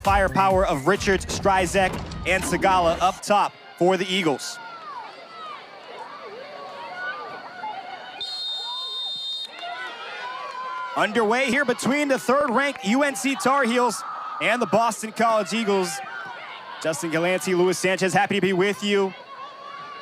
Firepower of Richards, Stryzek, and Segala up top for the Eagles. Underway here between the third-ranked UNC Tar Heels and the Boston College Eagles. Justin Galanti, Luis Sanchez, happy to be with you.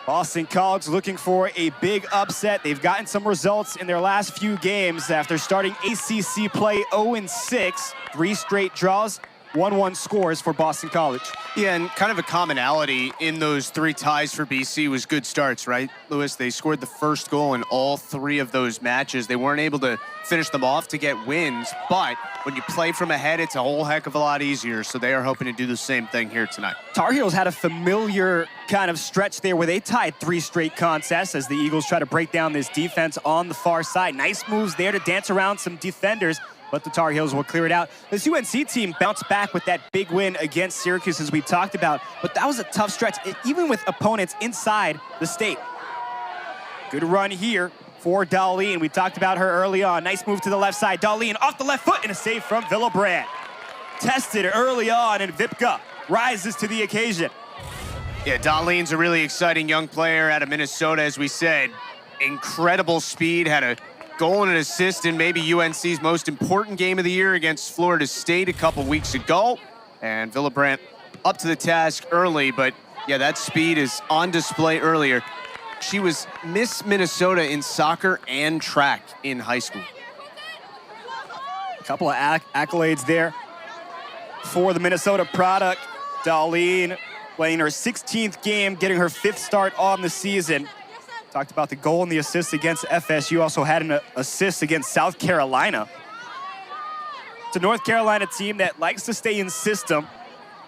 Boston College looking for a big upset. They've gotten some results in their last few games after starting ACC play 0-6, 3 straight draws. 1-1 scores for Boston College. Yeah, and kind of a commonality in those 3 ties for BC was good starts, right, Lewis? They scored the first goal in all 3 of those matches. They weren't able to finish them off to get wins, but when you play from ahead, it's a whole heck of a lot easier, so they are hoping to do the same thing here tonight. Tar Heels had a familiar kind of stretch there where they tied 3 straight contests as the Eagles try to break down this defense on the far side. Nice moves there to dance around some defenders, but the Tar Heels will clear it out. This UNC team bounced back with that big win against Syracuse, as we talked about, but that was a tough stretch, even with opponents inside the state. Good run here for Darlene. We talked about her early on. Nice move to the left side. Darlene off the left foot and a save from Villebrand. Tested early on, and Vipka rises to the occasion. Yeah, Darlene's a really exciting young player out of Minnesota, as we said. Incredible speed, had a goal and an assist in maybe UNC's most important game of the year against Florida State a couple weeks ago. And Villebrand up to the task early, but yeah, that speed is on display earlier. She was Miss Minnesota in soccer and track in high school. A couple of accolades there for the Minnesota product. Darlene playing her 16th game, getting her 5th start on the season. Talked about the goal and the assist against FSU. Also had an assist against South Carolina. It's a North Carolina team that likes to stay in system.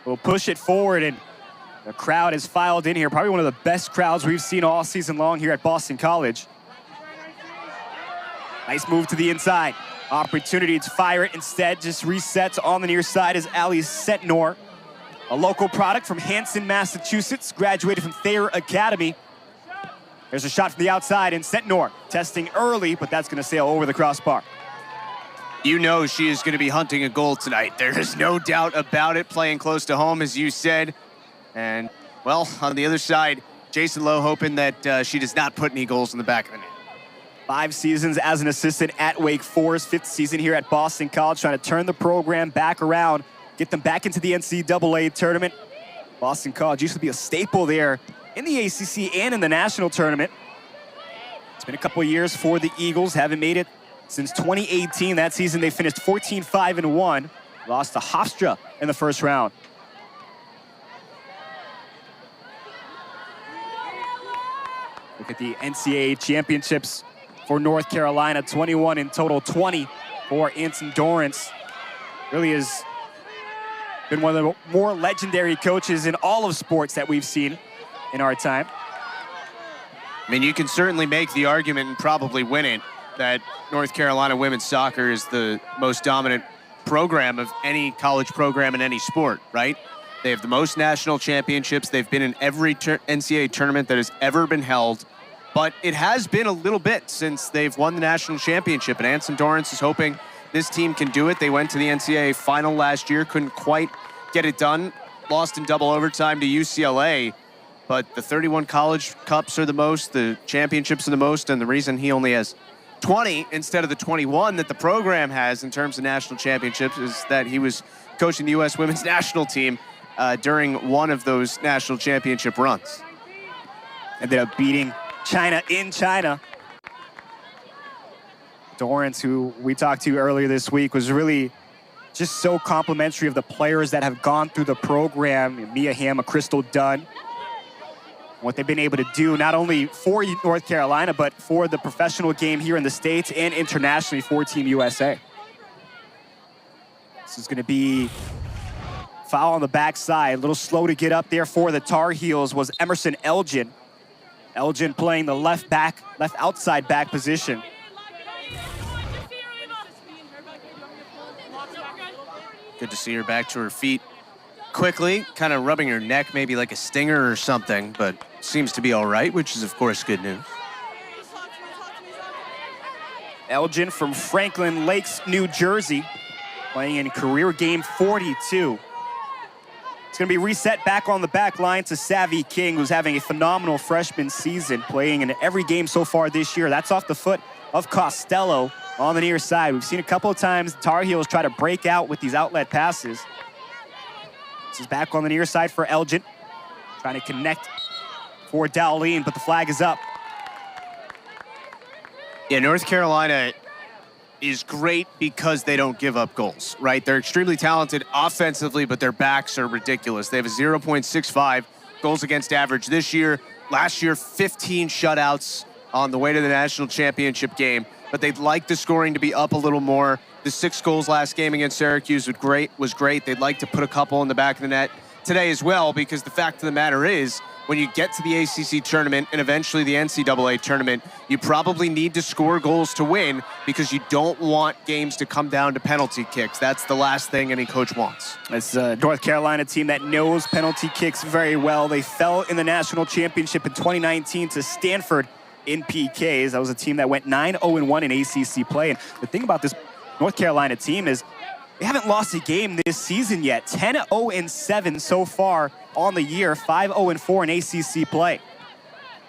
Will push it forward, and the crowd has filed in here. Probably one of the best crowds we've seen all season long here at Boston College. Nice move to the inside. Opportunity to fire it. Instead, just resets on the near side is Ali Setnor, a local product from Hanson, Massachusetts, graduated from Thayer Academy. There's a shot from the outside, and Setnor testing early, but that's going to sail over the crossbar. You know she is going to be hunting a goal tonight. There is no doubt about it, playing close to home, as you said. And, well, on the other side, Jason Lowe hoping that she does not put any goals in the back of the net. 5 seasons as an assistant at Wake Forest, 5th season here at Boston College, trying to turn the program back around, get them back into the NCAA tournament. Boston College used to be a staple there in the ACC and in the national tournament. It's been a couple of years for the Eagles, haven't made it since 2018. That season they finished 14-5-1, lost to Hofstra in the first round. Look at the NCAA championships for North Carolina, 21 in total, 20 for Anson Dorrance. Really has been one of the more legendary coaches in all of sports that we've seen in our time. I mean, you can certainly make the argument and probably win it that North Carolina women's soccer is the most dominant program of any college program in any sport, right? They have the most national championships. They've been in every NCAA tournament that has ever been held. But it has been a little bit since they've won the national championship, and Anson Dorrance is hoping this team can do it. They went to the NCAA final last year, couldn't quite get it done, lost in double overtime to UCLA. But the 31 college cups are the most, the championships are the most, and the reason he only has 20 instead of the 21 that the program has in terms of national championships is that he was coaching the U.S. women's national team during one of those national championship runs. Ended up beating China in China. Dorrance, who we talked to earlier this week, was really just so complimentary of the players that have gone through the program. Mia Hamm, Crystal Dunn. What they've been able to do, not only for North Carolina, but for the professional game here in the States and internationally for Team USA. This is going to be foul on the backside. A little slow to get up there for the Tar Heels was Emerson Elgin. Elgin playing the left outside back position. Good to see her back to her feet quickly, kind of rubbing her neck, maybe like a stinger or something, but seems to be all right, which is, of course, good news. Elgin from Franklin Lakes, New Jersey, playing in career game 42 It's going to be reset back on the back line to Savvy King, who's having a phenomenal freshman season, playing in every game so far this year. That's off the foot of Costello on the near side. We've seen a couple of times the Tar Heels try to break out with these outlet passes. This is back on the near side for Elgin, trying to connect for Dowleen, but the flag is up. Yeah, North Carolina is great because they don't give up goals, right? They're extremely talented offensively, but their backs are ridiculous. They have a 0.65 goals against average this year. Last year, 15 shutouts on the way to the national championship game, but they'd like the scoring to be up a little more. The 6 goals last game against Syracuse was great. They'd like to put a couple in the back of the net today as well, because the fact of the matter is, when you get to the ACC tournament and eventually the NCAA tournament, you probably need to score goals to win, because you don't want games to come down to penalty kicks. That's the last thing any coach wants. It's a North Carolina team that knows penalty kicks very well. They fell in the national championship in 2019 to Stanford in PKs. That was a team that went 9-0-1 in ACC play. And the thing about this North Carolina team is they haven't lost a game this season yet. 10-0-7 so far on the year, 5-0-4 in ACC play.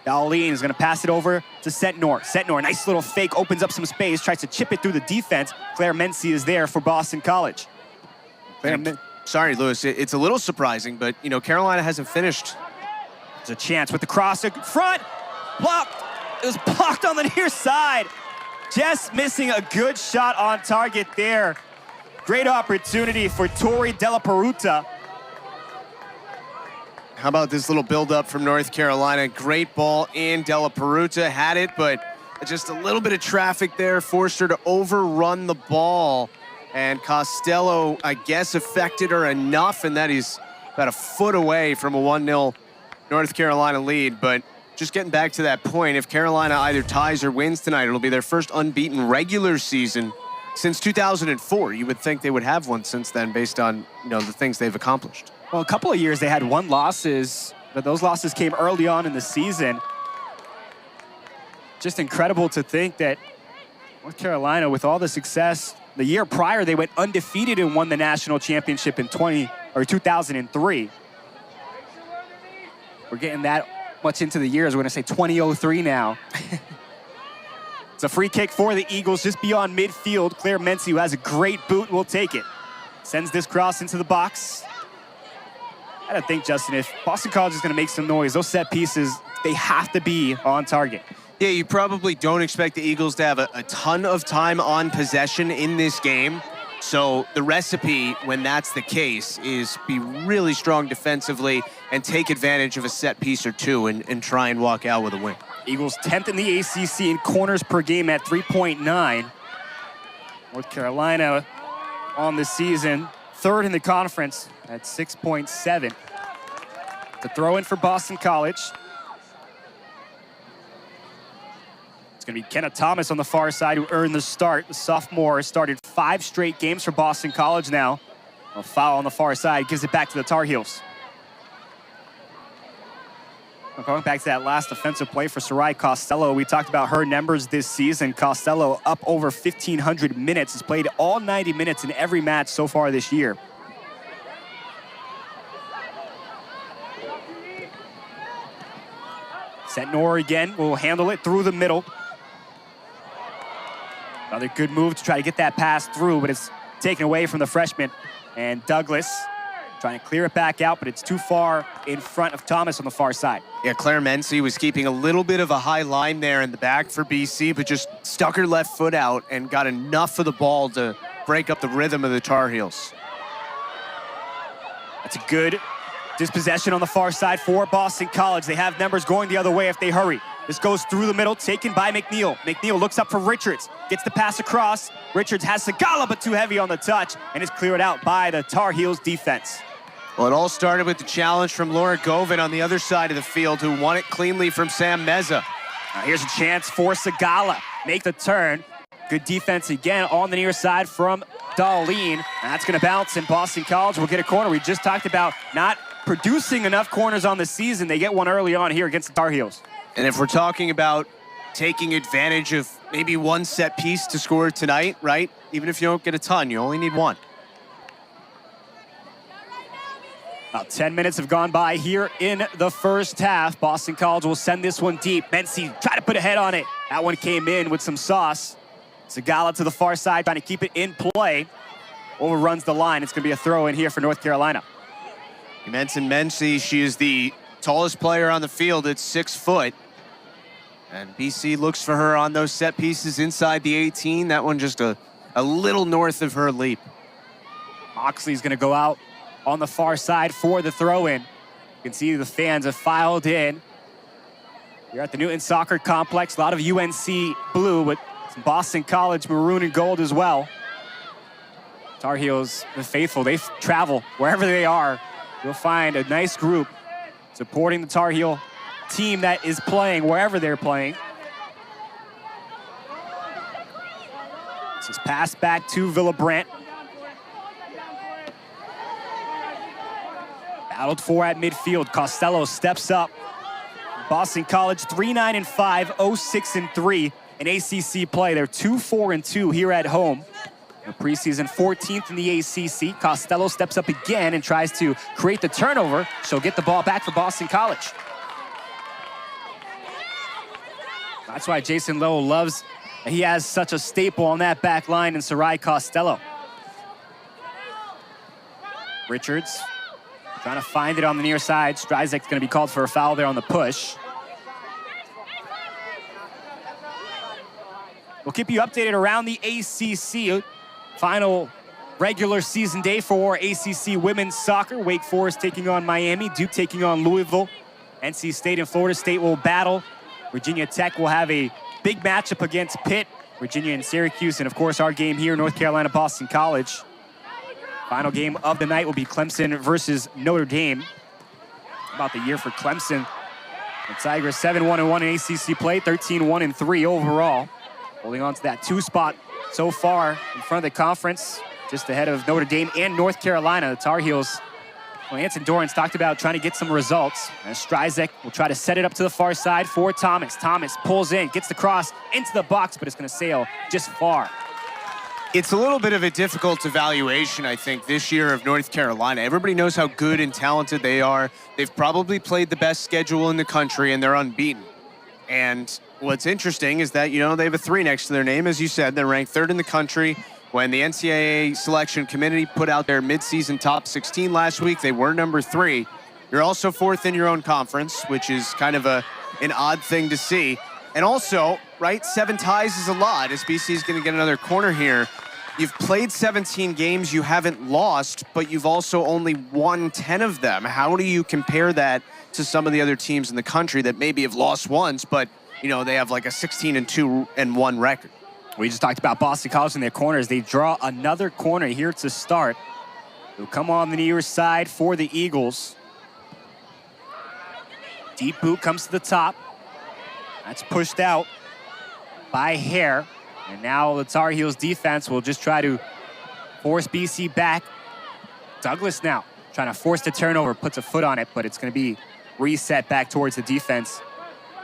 Dowleen is going to pass it over to Sentnor. Sentnor, nice little fake, opens up some space, tries to chip it through the defense. Claire Mency is there for Boston College. Sorry, Lewis, it's a little surprising, but, you know, Carolina hasn't finished. There's a chance with the cross in front. Blocked. It was blocked on the near side. Just missing a good shot on target there. Great opportunity for Tori Della Peruta. How about this little build-up from North Carolina? Great ball in. Della Peruta had it, but just a little bit of traffic there forced her to overrun the ball. And Costello, I guess, affected her enough, and that is about a foot away from a 1-0 North Carolina lead. But just getting back to that point, if Carolina either ties or wins tonight, it'll be their first unbeaten regular season since 2004. You would think they would have one since then, based on, you know, the things they've accomplished. Well, a couple of years they had 1 losses, but those losses came early on in the season. Just incredible to think that North Carolina, with all the success, the year prior they went undefeated and won the national championship in 2003. We're getting that much into the years. We're going to say 2003 now. It's a free kick for the Eagles just beyond midfield. Claire Mency, who has a great boot, will take it. Sends this cross into the box. I don't think, Justin, if Boston College is going to make some noise, those set pieces, they have to be on target. Yeah, you probably don't expect the Eagles to have a ton of time on possession in this game. So the recipe, when that's the case, is be really strong defensively and take advantage of a set piece or two and try and walk out with a win. Eagles 10th in the ACC in corners per game at 3.9. North Carolina on the season, 3rd in the conference at 6.7. The throw in for Boston College. It's going to be Kenna Thomas on the far side, who earned the start. The sophomore started 5 straight games for Boston College now. A foul on the far side gives it back to the Tar Heels. Going back to that last offensive play for Sarai Costello, we talked about her numbers this season. Costello up over 1,500 minutes, has played all 90 minutes in every match so far this year. Sentnor again will handle it through the middle. Another good move to try to get that pass through, but it's taken away from the freshman. And Douglas trying to clear it back out, but it's too far in front of Thomas on the far side. Yeah, Claire Mency was keeping a little bit of a high line there in the back for BC, but just stuck her left foot out and got enough of the ball to break up the rhythm of the Tar Heels. That's a good dispossession on the far side for Boston College. They have numbers going the other way if they hurry. This goes through the middle, taken by McNeil. McNeil looks up for Richards, gets the pass across. Richards has Sagala, but too heavy on the touch, and is cleared out by the Tar Heels defense. Well, it all started with the challenge from Laura Govin on the other side of the field, who won it cleanly from Sam Meza. Now here's a chance for Sagala. Make the turn. Good defense again on the near side from Dowleen. That's going to bounce, and Boston College will get a corner. We just talked about not producing enough corners on the season. They get one early on here against the Tar Heels. And if we're talking about taking advantage of maybe one set piece to score tonight, right? Even if you don't get a ton, you only need one. About 10 minutes have gone by here in the first half. Boston College will send this one deep. Mency try to put a head on it. That one came in with some sauce. Zagala to the far side, trying to keep it in play. Overruns the line. It's going to be a throw in here for North Carolina. You mentioned Mency. She is the tallest player on the field at 6 foot. And BC looks for her on those set pieces inside the 18. That one just a little north of her leap. Moxley's going to go out on the far side for the throw-in. You can see the fans have filed in. You're at the Newton Soccer Complex. A lot of UNC blue, but some Boston College maroon and gold as well. Tar Heels, the faithful, they travel wherever they are. You'll find a nice group supporting the Tar Heel team that is playing wherever they're playing. This is passed back to Villabrandt. Battled for at midfield. Costello steps up. Boston College 3-9-5, 0-6-3 in ACC play. They're 2-4-2 here at home. The preseason 14th in the ACC. Costello steps up again and tries to create the turnover. She'll get the ball back for Boston College. That's why Jason Lowe loves that he has such a staple on that back line in Sarai Costello. Richards trying to find it on the near side. Stryzek's going to be called for a foul there on the push. We'll keep you updated around the ACC. Final regular season day for ACC women's soccer. Wake Forest taking on Miami. Duke taking on Louisville. NC State and Florida State will battle. Virginia Tech will have a big matchup against Pitt. Virginia and Syracuse, and of course our game here, North Carolina, Boston College. Final game of the night will be Clemson versus Notre Dame. About the year for Clemson. The Tigers 7-1-1 in ACC play, 13-1-3 overall. Holding on to that 2 spot so far in front of the conference, just ahead of Notre Dame and North Carolina. The Tar Heels, well, Anson Dorrance talked about trying to get some results. And Stryzek will try to set it up to the far side for Thomas. Thomas pulls in, gets the cross into the box, but it's going to sail just far. It's a little bit of a difficult evaluation, I think, this year of North Carolina. Everybody knows how good and talented they are. They've probably played the best schedule in the country, and they're unbeaten. And what's interesting is that, you know, they have a 3 next to their name. As you said, they're ranked 3rd in the country. When the NCAA selection committee put out their midseason top 16 last week, they were number 3. You're also 4th in your own conference, which is kind of an odd thing to see. And also, right, 7 ties is a lot, as BC is going to get another corner here. You've played 17 games, you haven't lost, but you've also only won 10 of them. How do you compare that to some of the other teams in the country that maybe have lost once, but, you know, they have like a 16-2-1 record? We just talked about Boston College in their corners. They draw another corner here to start. They'll come on the near side for the Eagles. Deep boot comes to the top. That's pushed out by Hare. And now the Tar Heels defense will just try to force BC back. Douglas now trying to force the turnover, puts a foot on it, but it's going to be reset back towards the defense.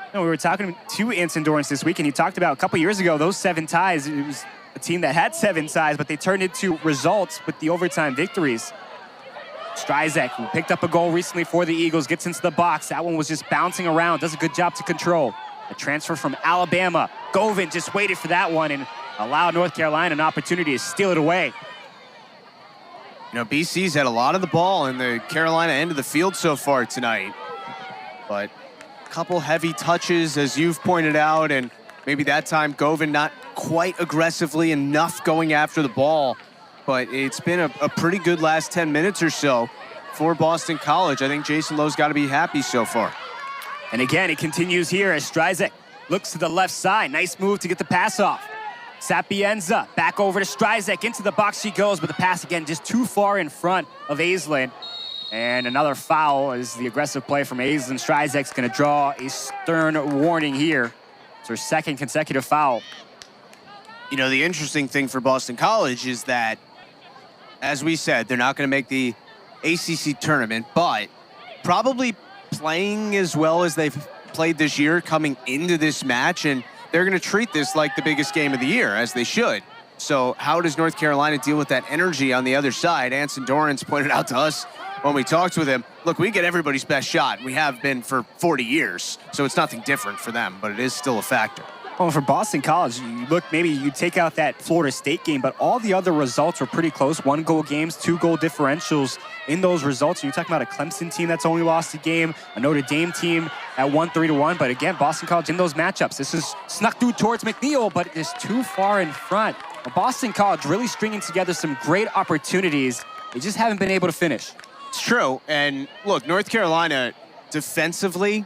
You know, we were talking to Anson Dorrance this week, and he talked about a couple years ago, those 7 ties, it was a team that had 7 ties, but they turned into results with the overtime victories. Stryzek, who picked up a goal recently for the Eagles, gets into the box. That one was just bouncing around, does a good job to control. A transfer from Alabama. Govan just waited for that one and allowed North Carolina an opportunity to steal it away. You know, BC's had a lot of the ball in the Carolina end of the field so far tonight. But a couple heavy touches, as you've pointed out, and maybe that time Govan not quite aggressively enough going after the ball. But it's been a pretty good last 10 minutes or so for Boston College. I think Jason Lowe's got to be happy so far. And again, it continues here as Stryzek looks to the left side. Nice move to get the pass off. Sapienza back over to Stryzek. Into the box she goes, but the pass again just too far in front of Aislinn. And another foul is the aggressive play from Aislinn. Stryzek's going to draw a stern warning here. It's her 2nd consecutive foul. You know, the interesting thing for Boston College is that, as we said, they're not going to make the ACC tournament, but probably playing as well as they've played this year coming into this match, and they're going to treat this like the biggest game of the year, as they should. So how does North Carolina deal with that energy on the other side? Anson Dorrance pointed out to us when we talked with him, look, we get everybody's best shot. We have been for 40 years, so it's nothing different for them, but it is still a factor. Well, for Boston College, you look, maybe you take out that Florida State game, but all the other results were pretty close. 1-goal games, 2-goal differentials in those results. And you're talking about a Clemson team that's only lost a game, a Notre Dame team at 3-1. But again, Boston College in those matchups. This is snuck through towards McNeil, but it is too far in front. Well, Boston College really stringing together some great opportunities. They just haven't been able to finish. It's true. And look, North Carolina defensively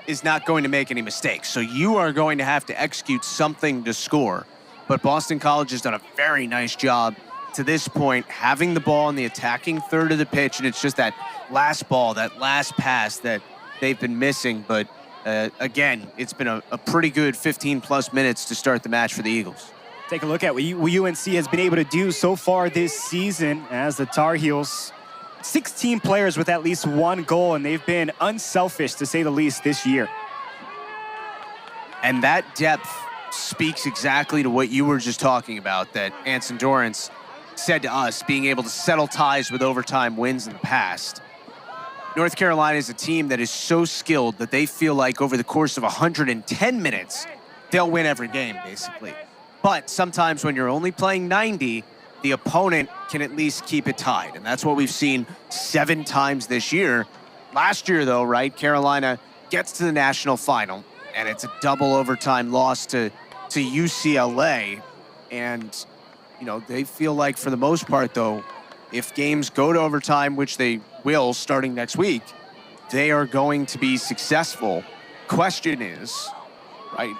is not going to make any mistakes. So you are going to have to execute something to score. But Boston College has done a very nice job to this point, having the ball in the attacking third of the pitch, and it's just that last ball, that last pass that they've been missing. But again, it's been a pretty good 15-plus minutes to start the match for the Eagles. Take a look at what UNC has been able to do so far this season as the Tar Heels 16 players with at least 1 goal, and they've been unselfish, to say the least, this year. And that depth speaks exactly to what you were just talking about, that Anson Dorrance said to us, being able to settle ties with overtime wins in the past. North Carolina is a team that is so skilled that they feel like over the course of 110 minutes, they'll win every game, basically. But sometimes when you're only playing 90, the opponent can at least keep it tied. And that's what we've seen 7 times this year. Last year, though, right, Carolina gets to the national final, and it's a double overtime loss to UCLA. And, you know, they feel like for the most part, though, if games go to overtime, which they will starting next week, they are going to be successful. Question is, right,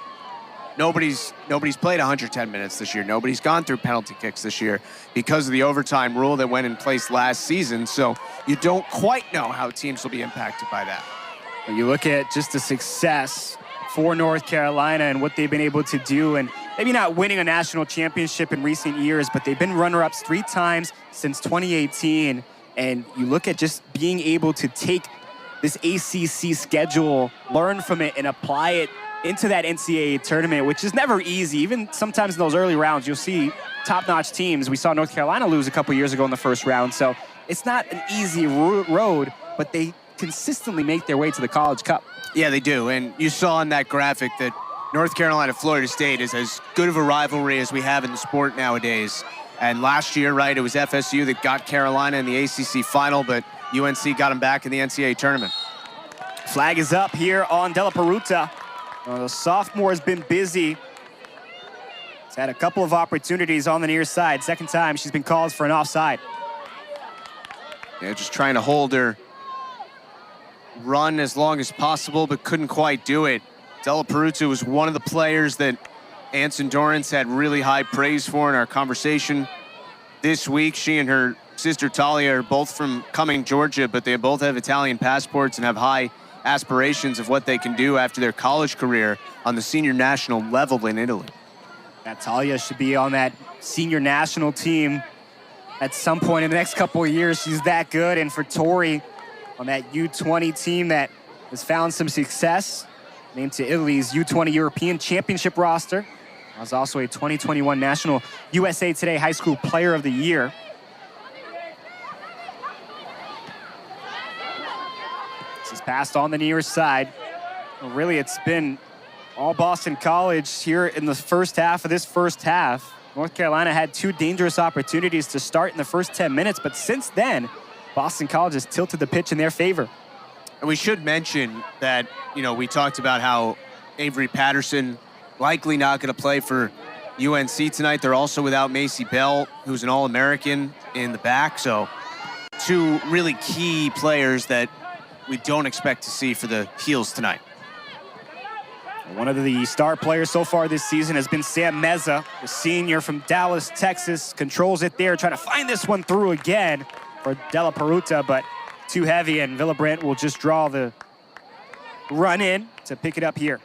Nobody's played 110 minutes this year. Nobody's gone through penalty kicks this year because of the overtime rule that went in place last season. So you don't quite know how teams will be impacted by that. When you look at just the success for North Carolina and what they've been able to do, and maybe not winning a national championship in recent years, but they've been runner-ups 3 times since 2018. And you look at just being able to take this ACC schedule, learn from it, and apply it into that NCAA tournament, which is never easy. Even sometimes in those early rounds, you'll see top-notch teams. We saw North Carolina lose a couple years ago in the first round, so it's not an easy road, but they consistently make their way to the College Cup. Yeah, they do, and you saw in that graphic that North Carolina-Florida State is as good of a rivalry as we have in the sport nowadays. And last year, right, it was FSU that got Carolina in the ACC final, but UNC got them back in the NCAA tournament. Flag is up here on Della Peruta. The sophomore has been busy. He's had a couple of opportunities on the near side. Second time she's been called for an offside. Yeah, just trying to hold her run as long as possible, but couldn't quite do it. Della Peruta was one of the players that Anson Dorrance had really high praise for in our conversation this week. She and her sister Talia are both from Cumming, Georgia, but they both have Italian passports and have high aspirations of what they can do after their college career on the senior national level in Italy. Talia should be on that senior national team at some point in the next couple of years. She's that good. And for Tori on that U20 team that has found some success, named to Italy's U20 European Championship roster. I was also a 2021 National USA Today High School Player of the Year. This is passed on the near side. Well, really, it's been all Boston College here in the first half of this first half. North Carolina had 2 dangerous opportunities to start in the first 10 minutes, but since then, Boston College has tilted the pitch in their favor. And we should mention that, you know, we talked about how Avery Patterson likely not going to play for UNC tonight. They're also without Macy Bell, who's an All-American in the back. So 2 really key players that we don't expect to see for the Heels tonight. One of the star players so far this season has been Sam Meza, the senior from Dallas, Texas. Controls it there, trying to find this one through again for Della Peruta, but too heavy, and Villabrandt will just draw the run in to pick it up here.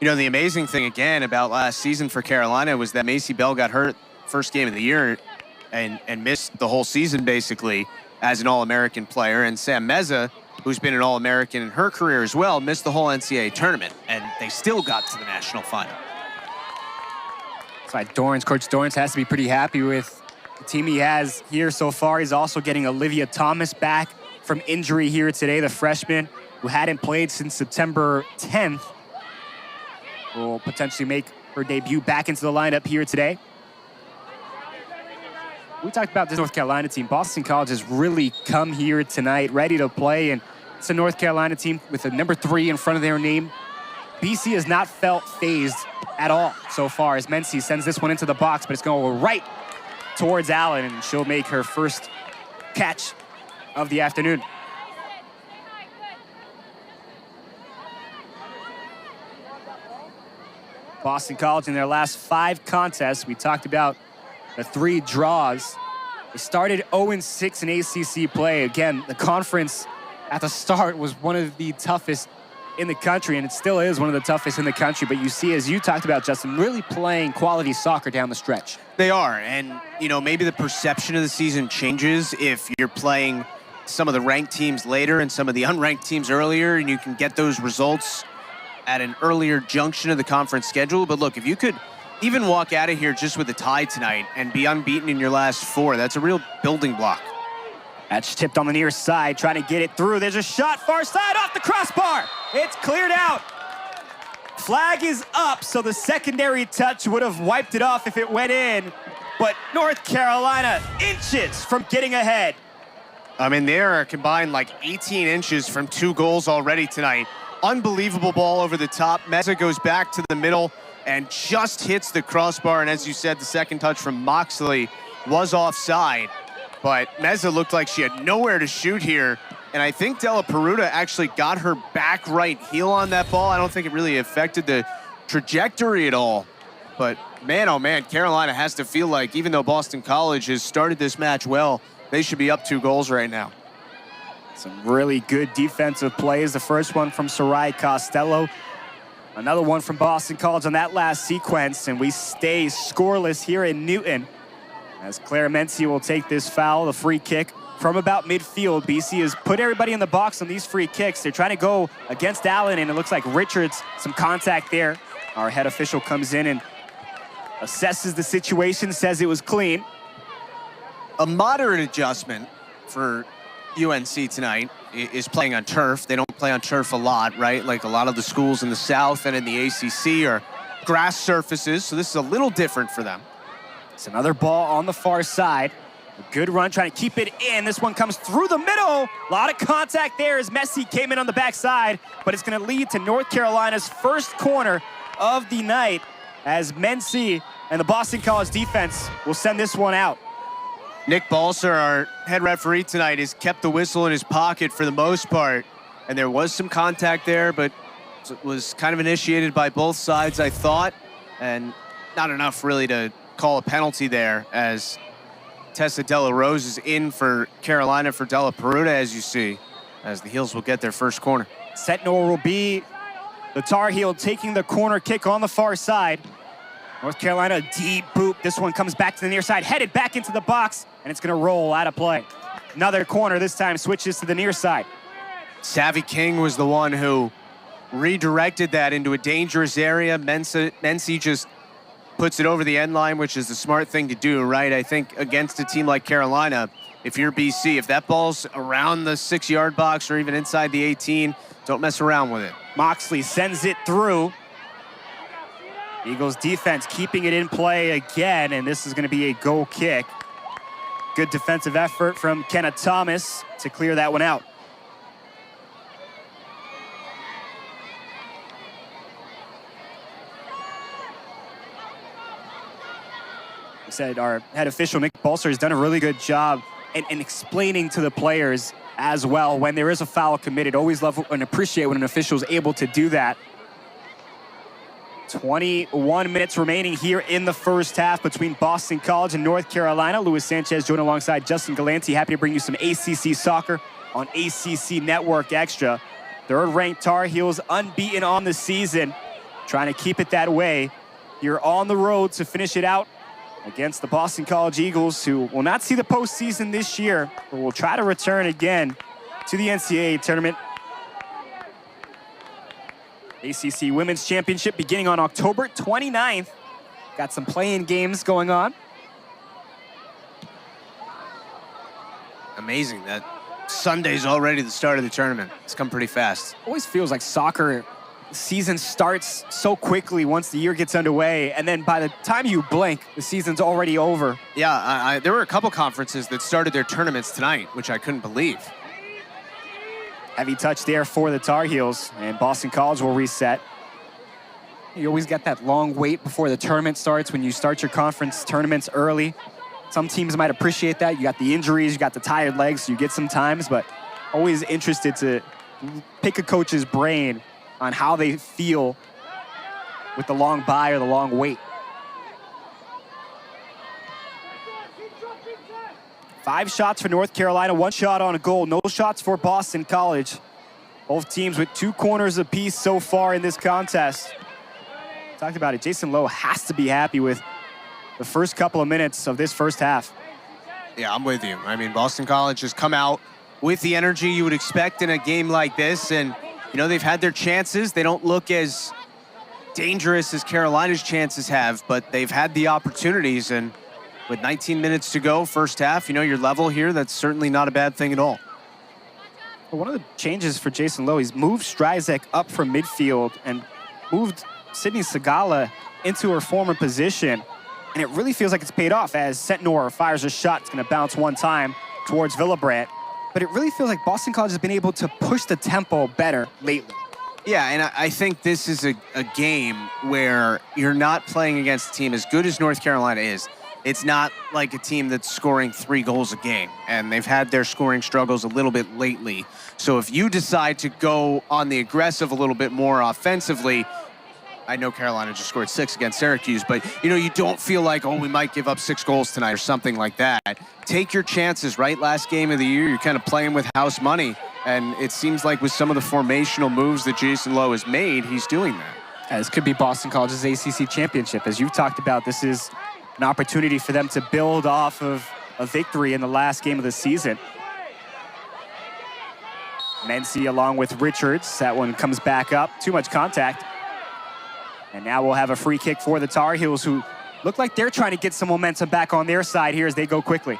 You know, the amazing thing, again, about last season for Carolina was that Macy Bell got hurt first game of the year and missed the whole season, basically, as an All-American player. And Sam Meza, who's been an All-American in her career as well, missed the whole NCAA tournament, and they still got to the national final. That's why Coach Dorrance has to be pretty happy with the team he has here so far. He's also getting Olivia Thomas back from injury here today. The freshman, who hadn't played since September 10th, will potentially make her debut back into the lineup here today. We talked about this North Carolina team. Boston College has really come here tonight, ready to play, and it's a North Carolina team with a number 3 in front of their name. BC has not felt phased at all so far as Mency sends this one into the box, but it's going to go right towards Allen, and she'll make her first catch of the afternoon. Boston College in their last 5 contests, we talked about the 3 draws. They started 0-6 in ACC play. Again, the conference at the start was one of the toughest in the country, and it still is one of the toughest in the country. But you see, as you talked about, Justin, really playing quality soccer down the stretch. They are, and maybe the perception of the season changes if you're playing some of the ranked teams later and some of the unranked teams earlier, and you can get those results at an earlier junction of the conference schedule. But look, if you could even walk out of here just with a tie tonight and be unbeaten in your last 4, that's a real building block. That's tipped on the near side, trying to get it through. There's a shot far side off the crossbar. It's cleared out. Flag is up, so the secondary touch would have wiped it off if it went in. But North Carolina inches from getting ahead. I mean, they are combined like 18 inches from 2 goals already tonight. Unbelievable ball over the top. Meza goes back to the middle and just hits the crossbar. And as you said, the second touch from Moxley was offside. But Meza looked like she had nowhere to shoot here. And I think Della Peruta actually got her back right heel on that ball. I don't think it really affected the trajectory at all. But man, oh man, Carolina has to feel like, even though Boston College has started this match well, they should be up 2 goals right now. Some really good defensive plays. The first one from Sarai Costello. Another one from Boston College on that last sequence. And we stay scoreless here in Newton, as Claire Mency will take this foul, the free kick from about midfield. BC has put everybody in the box on these free kicks. They're trying to go against Allen, and it looks like Richards, some contact there. Our head official comes in and assesses the situation, says it was clean. A moderate adjustment for UNC tonight is playing on turf. They don't play on turf a lot, right? Like a lot of the schools in the South and in the ACC are grass surfaces, so this is a little different for them. It's another ball on the far side. A good run, trying to keep it in. This one comes through the middle. A lot of contact there as Messi came in on the backside, but it's going to lead to North Carolina's first corner of the night, as Mency and the Boston College defense will send this one out. Nick Balser, our head referee tonight, has kept the whistle in his pocket for the most part, and there was some contact there, but it was kind of initiated by both sides, I thought, and not enough really to call a penalty there, as Tessa Della Rose is in for Carolina for Della Peruta, as you see, as the Heels will get their first corner. Sentinel will be the Tar Heel taking the corner kick on the far side. North Carolina, deep boot. This one comes back to the near side, headed back into the box, and it's going to roll out of play. Another corner, this time switches to the near side. Savvy King was the one who redirected that into a dangerous area. Mency just puts it over the end line, which is the smart thing to do, right? I think against a team like Carolina, if you're BC, if that ball's around the 6-yard box or even inside the 18, don't mess around with it. Moxley sends it through. Eagles defense keeping it in play again, and this is going to be a goal kick. Good defensive effort from Kenna Thomas to clear that one out. We said our head official, Nick Balser, has done a really good job in explaining to the players as well when there is a foul committed. Always love and appreciate when an official is able to do that. 21 minutes remaining here in the first half between Boston College and North Carolina. Luis Sanchez joined alongside Justin Galanti. Happy to bring you some ACC soccer on ACC Network Extra. Third-ranked Tar Heels unbeaten on the season, trying to keep it that way. You're on the road to finish it out against the Boston College Eagles, who will not see the postseason this year, but will try to return again to the NCAA tournament. ACC Women's Championship beginning on October 29th. Got some play-in games going on. Amazing that Sunday's already the start of the tournament. It's come pretty fast. Always feels like soccer season starts so quickly once the year gets underway, and then by the time you blink, the season's already over. Yeah, there were a couple conferences that started their tournaments tonight, which I couldn't believe. Heavy touch there for the Tar Heels, and Boston College will reset. You always get that long wait before the tournament starts when you start your conference tournaments early. Some teams might appreciate that. You got the injuries, you got the tired legs, so you get some times, but always interested to pick a coach's brain on how they feel with the long bye or the long wait. 5 shots for North Carolina, 1 shot on a goal. No shots for Boston College. Both teams with 2 corners apiece so far in this contest. Talked about it, Jason Lowe has to be happy with the first couple of minutes of this first half. Yeah, I'm with you. I mean, Boston College has come out with the energy you would expect in a game like this, and you know, they've had their chances. They don't look as dangerous as Carolina's chances have, but they've had the opportunities, and with 19 minutes to go, first half, you know, you're level here. That's certainly not a bad thing at all. Well, one of the changes for Jason Lowe, he's moved Stryzek up from midfield and moved Sydney Sagala into her former position. And it really feels like it's paid off as Sentinor fires a shot. It's going to bounce one time towards Villabrandt. But it really feels like Boston College has been able to push the tempo better lately. Yeah, and I think this is a game where you're not playing against a team as good as North Carolina is. It's not like a team that's scoring 3 goals a game, and they've had their scoring struggles a little bit lately. So if you decide to go on the aggressive a little bit more offensively, I know Carolina just scored 6 against Syracuse, but you know, you don't feel like, oh, we might give up 6 goals tonight or something like that. Take your chances, right? Last game of the year, you're kind of playing with house money, and it seems like with some of the formational moves that Jason Lowe has made, he's doing that. This could be Boston College's ACC championship. As you've talked about, this is an opportunity for them to build off of a victory in the last game of the season. Mency along with Richards. That one comes back up. Too much contact. And now we'll have a free kick for the Tar Heels, who look like they're trying to get some momentum back on their side here as they go quickly.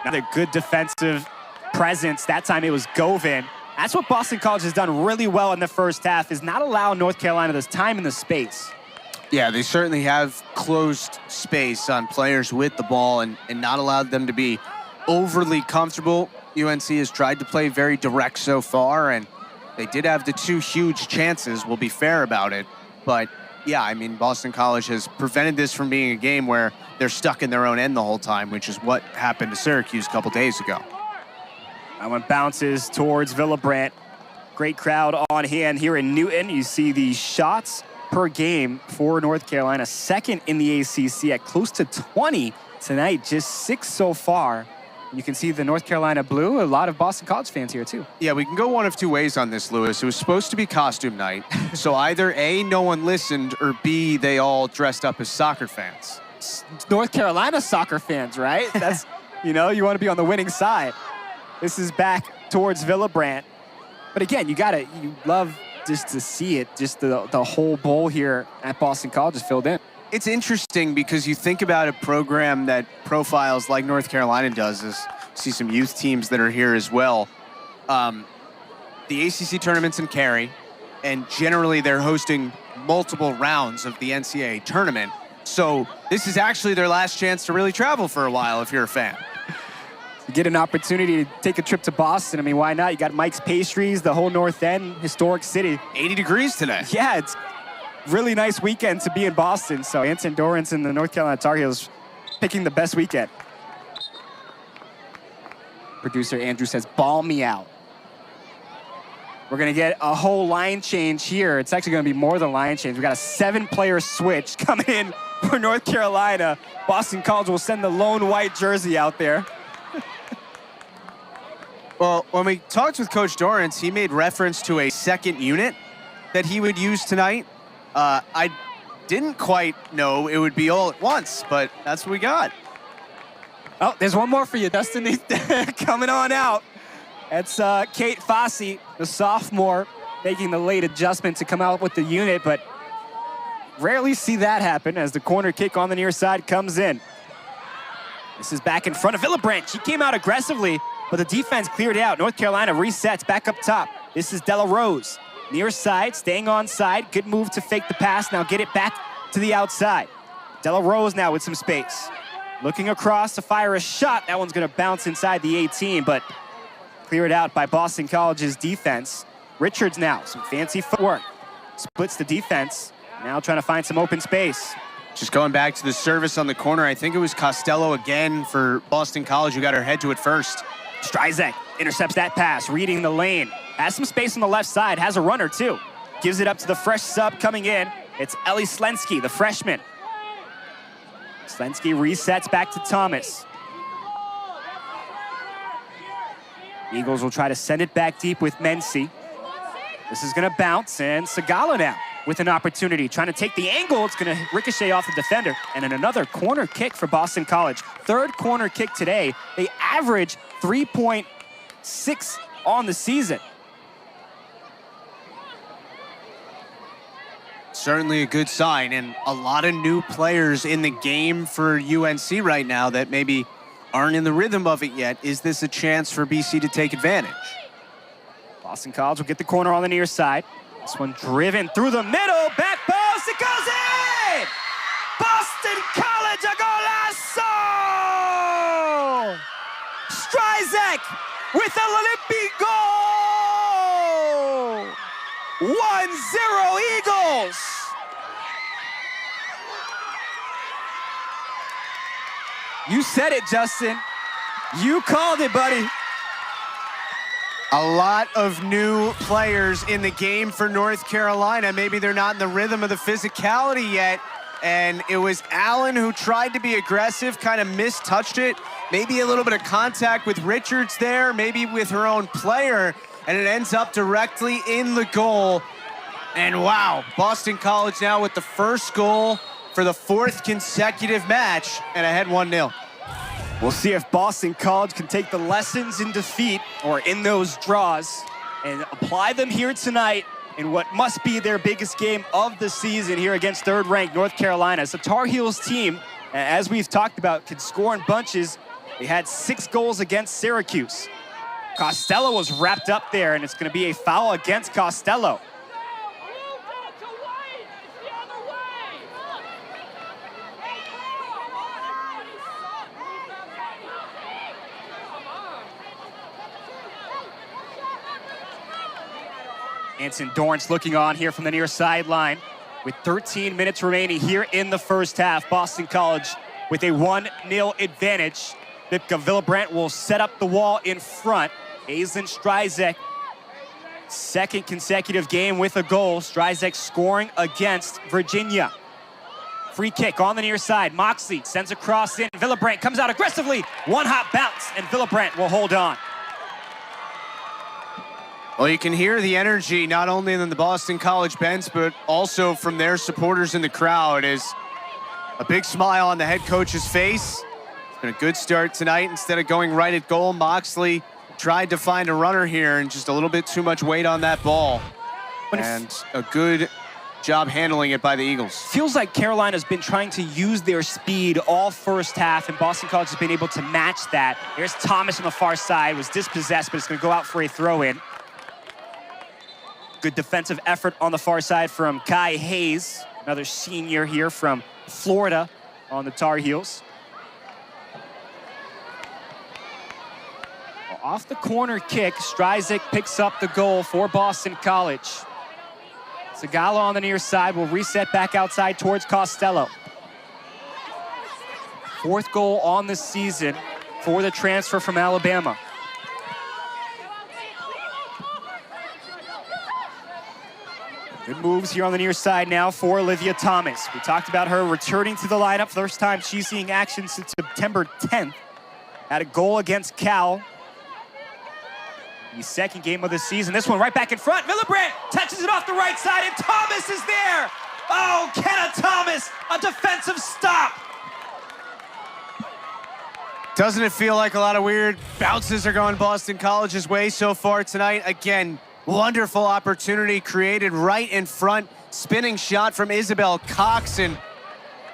Another good defensive presence. That time it was Govin. That's what Boston College has done really well in the first half, is not allow North Carolina this time in the space. Yeah, they certainly have closed space on players with the ball and not allowed them to be overly comfortable. UNC has tried to play very direct so far, and they did have the 2 huge chances. We'll be fair about it. But yeah, I mean, Boston College has prevented this from being a game where they're stuck in their own end the whole time, which is what happened to Syracuse a couple days ago. That one bounces towards Villabrandt. Great crowd on hand here in Newton. You see the shots per game for North Carolina, second in the ACC at close to 20 tonight, just 6 so far. You can see the North Carolina blue, a lot of Boston College fans here too. Yeah, we can go one of 2 ways on this, Lewis. It was supposed to be costume night, so either A, no one listened, or B, they all dressed up as soccer fans. North Carolina soccer fans, right? That's, you know, you want to be on the winning side. This is back towards Villabrandt. But again, you love just to see it, just the whole bowl here at Boston College is filled in. It's interesting because you think about a program that profiles like North Carolina does. See some youth teams that are here as well. The ACC tournament's in Cary, and generally they're hosting multiple rounds of the NCAA tournament. So this is actually their last chance to really travel for a while if you're a fan. You get an opportunity to take a trip to Boston. I mean, why not? You got Mike's Pastries, the whole North End, historic city. 80 degrees today. Yeah, it's really nice weekend to be in Boston. So Anson Dorrance and the North Carolina Tar Heels picking the best weekend. Producer Andrew says, ball me out. We're going to get a whole line change here. It's actually going to be more than a line change. We got a 7-player switch coming in for North Carolina. Boston College will send the lone white jersey out there. Well, when we talked with Coach Dorrance, he made reference to a second unit that he would use tonight. I didn't quite know it would be all at once, but that's what we got. Oh, there's one more for you, Dustin. Coming on out. It's Kate Fossey, the sophomore, making the late adjustment to come out with the unit, but Rarely see that happen as the corner kick on the near side comes in. This is back in front of Villabrandt. She came out aggressively, but the defense cleared out. North Carolina resets back up top. This is Della Rose. Near side, staying on side. Good move to fake the pass. Now get it back to the outside. Della Rose now with some space. Looking across to fire a shot. That one's going to bounce inside the 18, but cleared out by Boston College's defense. Richards now, some fancy footwork. Splits the defense. Now trying to find some open space. Just going back to the service on the corner, I think it was Costello again for Boston College who got her head to it first. Stryzek intercepts that pass, reading the lane. Has some space on the left side, has a runner too. Gives it up to the fresh sub coming in. It's Ellie Slensky, the freshman. Slensky resets back to Thomas. Eagles will try to send it back deep with Mency. This is gonna bounce, and Sagala now with an opportunity. Trying to take the angle, it's gonna ricochet off the defender. And then another corner kick for Boston College. Third corner kick today. They average 3.6 on the season. Certainly a good sign, and a lot of new players in the game for UNC right now that maybe aren't in the rhythm of it yet. Is this a chance for BC to take advantage? Boston College will get the corner on the near side. This one driven through the middle, back post, it goes in! Boston College, a golazo! Stryzek with a Olympic goal! 1-0 Eagles! You said it, Justin. You called it, buddy. A lot of new players in the game for North Carolina. Maybe they're not in the rhythm of the physicality yet. And it was Allen who tried to be aggressive, kind of mistouched it. Maybe a little bit of contact with Richards there, maybe with her own player. And it ends up directly in the goal. And wow, Boston College now with the first goal for the fourth consecutive match and ahead 1-0. We'll see if Boston College can take the lessons in defeat or in those draws and apply them here tonight in what must be their biggest game of the season here against third-ranked North Carolina. It's a Tar Heels team, as we've talked about, can score in bunches. They had 6 goals against Syracuse. Costello was wrapped up there, and it's going to be a foul against Costello. Anson Dorrance looking on here from the near sideline with 13 minutes remaining here in the first half. Boston College with a 1-0 advantage. Vipka Villabrandt will set up the wall in front. Aislinn Stryzek, second consecutive game with a goal. Stryzek scoring against Virginia. Free kick on the near side. Moxley sends a cross in. Villabrandt comes out aggressively. One hot bounce, and Villabrandt will hold on. Well, you can hear the energy not only in the Boston College bench, but also from their supporters in the crowd. As a big smile on the head coach's face. It's been a good start tonight. Instead of going right at goal, Moxley tried to find a runner here and just a little bit too much weight on that ball. And a good job handling it by the Eagles. Feels like Carolina's been trying to use their speed all first half, and Boston College has been able to match that. There's Thomas on the far side, was dispossessed, but it's going to go out for a throw-in. Good defensive effort on the far side from Kai Hayes, another senior here from Florida on the Tar Heels. Well, off the corner kick, Stryzek picks up the goal for Boston College. Sagala on the near side will reset back outside towards Costello. Fourth goal on the season for the transfer from Alabama. Good moves here on the near side now for Olivia Thomas. We talked about her returning to the lineup. First time she's seeing action since September 10th. Had a goal against Cal. The second game of the season. This one right back in front. Villabrandt touches it off the right side, and Thomas is there. Oh, Kenna Thomas, a defensive stop. Doesn't it feel like a lot of weird bounces are going Boston College's way so far tonight? Again, wonderful opportunity created right in front. spinning shot from Isabel Cox, and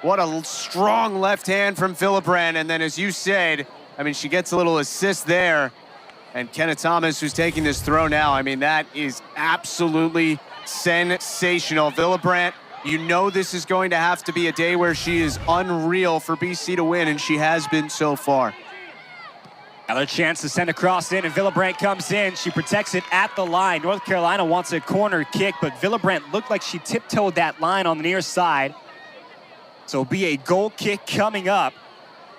what a strong left hand from Villebrandt. And then, as you said, I mean, she gets a little assist there. And Kenna Thomas, who's taking this throw now, I mean, that is absolutely sensational. Villebrandt, you know this is going to have to be a day where she is unreal for BC to win, and she has been so far. Another chance to send a cross in, and Villebrandt comes in. She protects it at the line. North Carolina wants a corner kick, but Villebrandt looked like she tiptoed that line on the near side. So it'll be a goal kick coming up.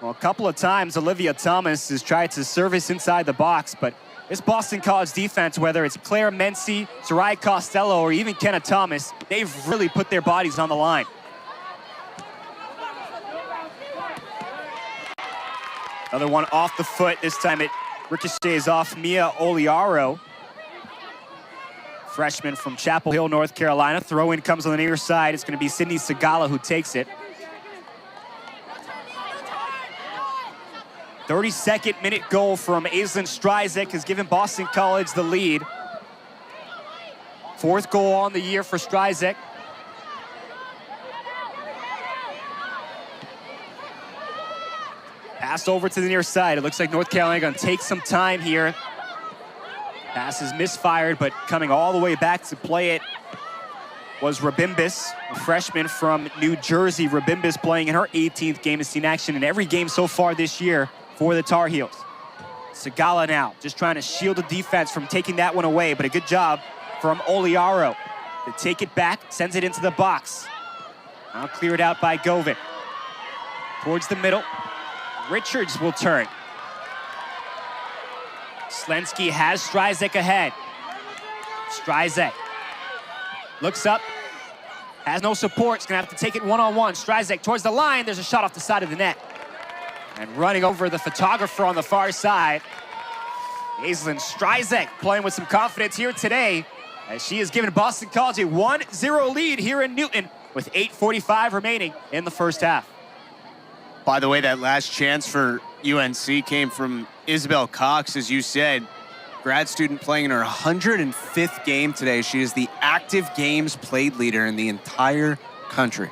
Well, a couple of times Olivia Thomas has tried to service inside the box, but this Boston College defense, whether it's Claire Mency, Sarai Costello, or even Kenna Thomas, they've really put their bodies on the line. Another one off the foot. This time it ricochets off Mia Oliaro. Freshman from Chapel Hill, North Carolina. Throw-in comes on the near side. It's going to be Sydney Segala who takes it. 32nd minute goal from Aislinn Strizek has given Boston College the lead. 4th goal on the year for Strizek. Pass over to the near side. It looks like North Carolina going to take some time here. Pass is misfired, but coming all the way back to play it was Rabimbis, a freshman from New Jersey. Rabimbis playing in her 18th game, has seen action in every game so far this year for the Tar Heels. Segala now just trying to shield the defense from taking that one away, but a good job from Oliaro to take it back, sends it into the box. Now cleared out by Govin. Towards the middle. Richards will turn. Slensky has Strizek ahead. Strizek looks up, has no support. He's gonna have to take it one-on-one. Strizek towards the line. There's a shot off the side of the net. And running over the photographer on the far side, Aislinn Strizek playing with some confidence here today, as she has given Boston College a 1-0 lead here in Newton with 8:45 remaining in the first half. By the way, that last chance for UNC came from Isabel Cox, as you said, grad student playing in her 105th game today. She is the active games played leader in the entire country.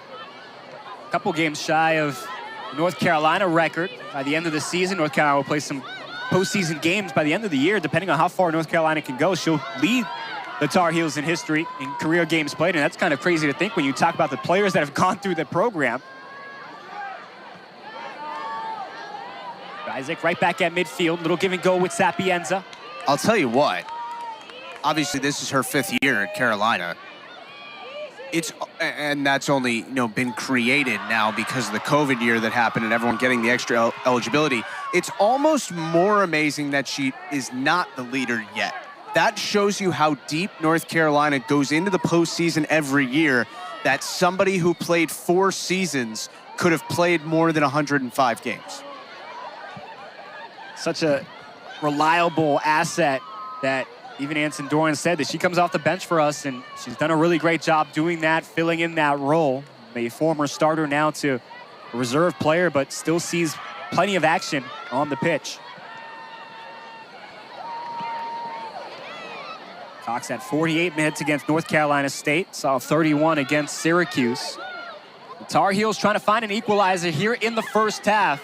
A couple games shy of the North Carolina record. By the end of the season, North Carolina will play some postseason games by the end of the year. Depending on how far North Carolina can go, she'll lead the Tar Heels in history in career games played, and that's kind of crazy to think when you talk about the players that have gone through the program. Isaac right back at midfield. Little give and go with Sapienza. I'll tell you what, obviously this is her 5th year at Carolina. And that's only been created now because of the COVID year that happened and everyone getting the extra eligibility. It's almost more amazing that she is not the leader yet. That shows you how deep North Carolina goes into the postseason every year, that somebody who played 4 seasons could have played more than 105 games. Such a reliable asset that even Anson Doran said that she comes off the bench for us, and she's done a really great job doing that, filling in that role. A former starter now to a reserve player, but still sees plenty of action on the pitch. Cox had 48 minutes against North Carolina State, saw 31 against Syracuse. The Tar Heels trying to find an equalizer here in the first half.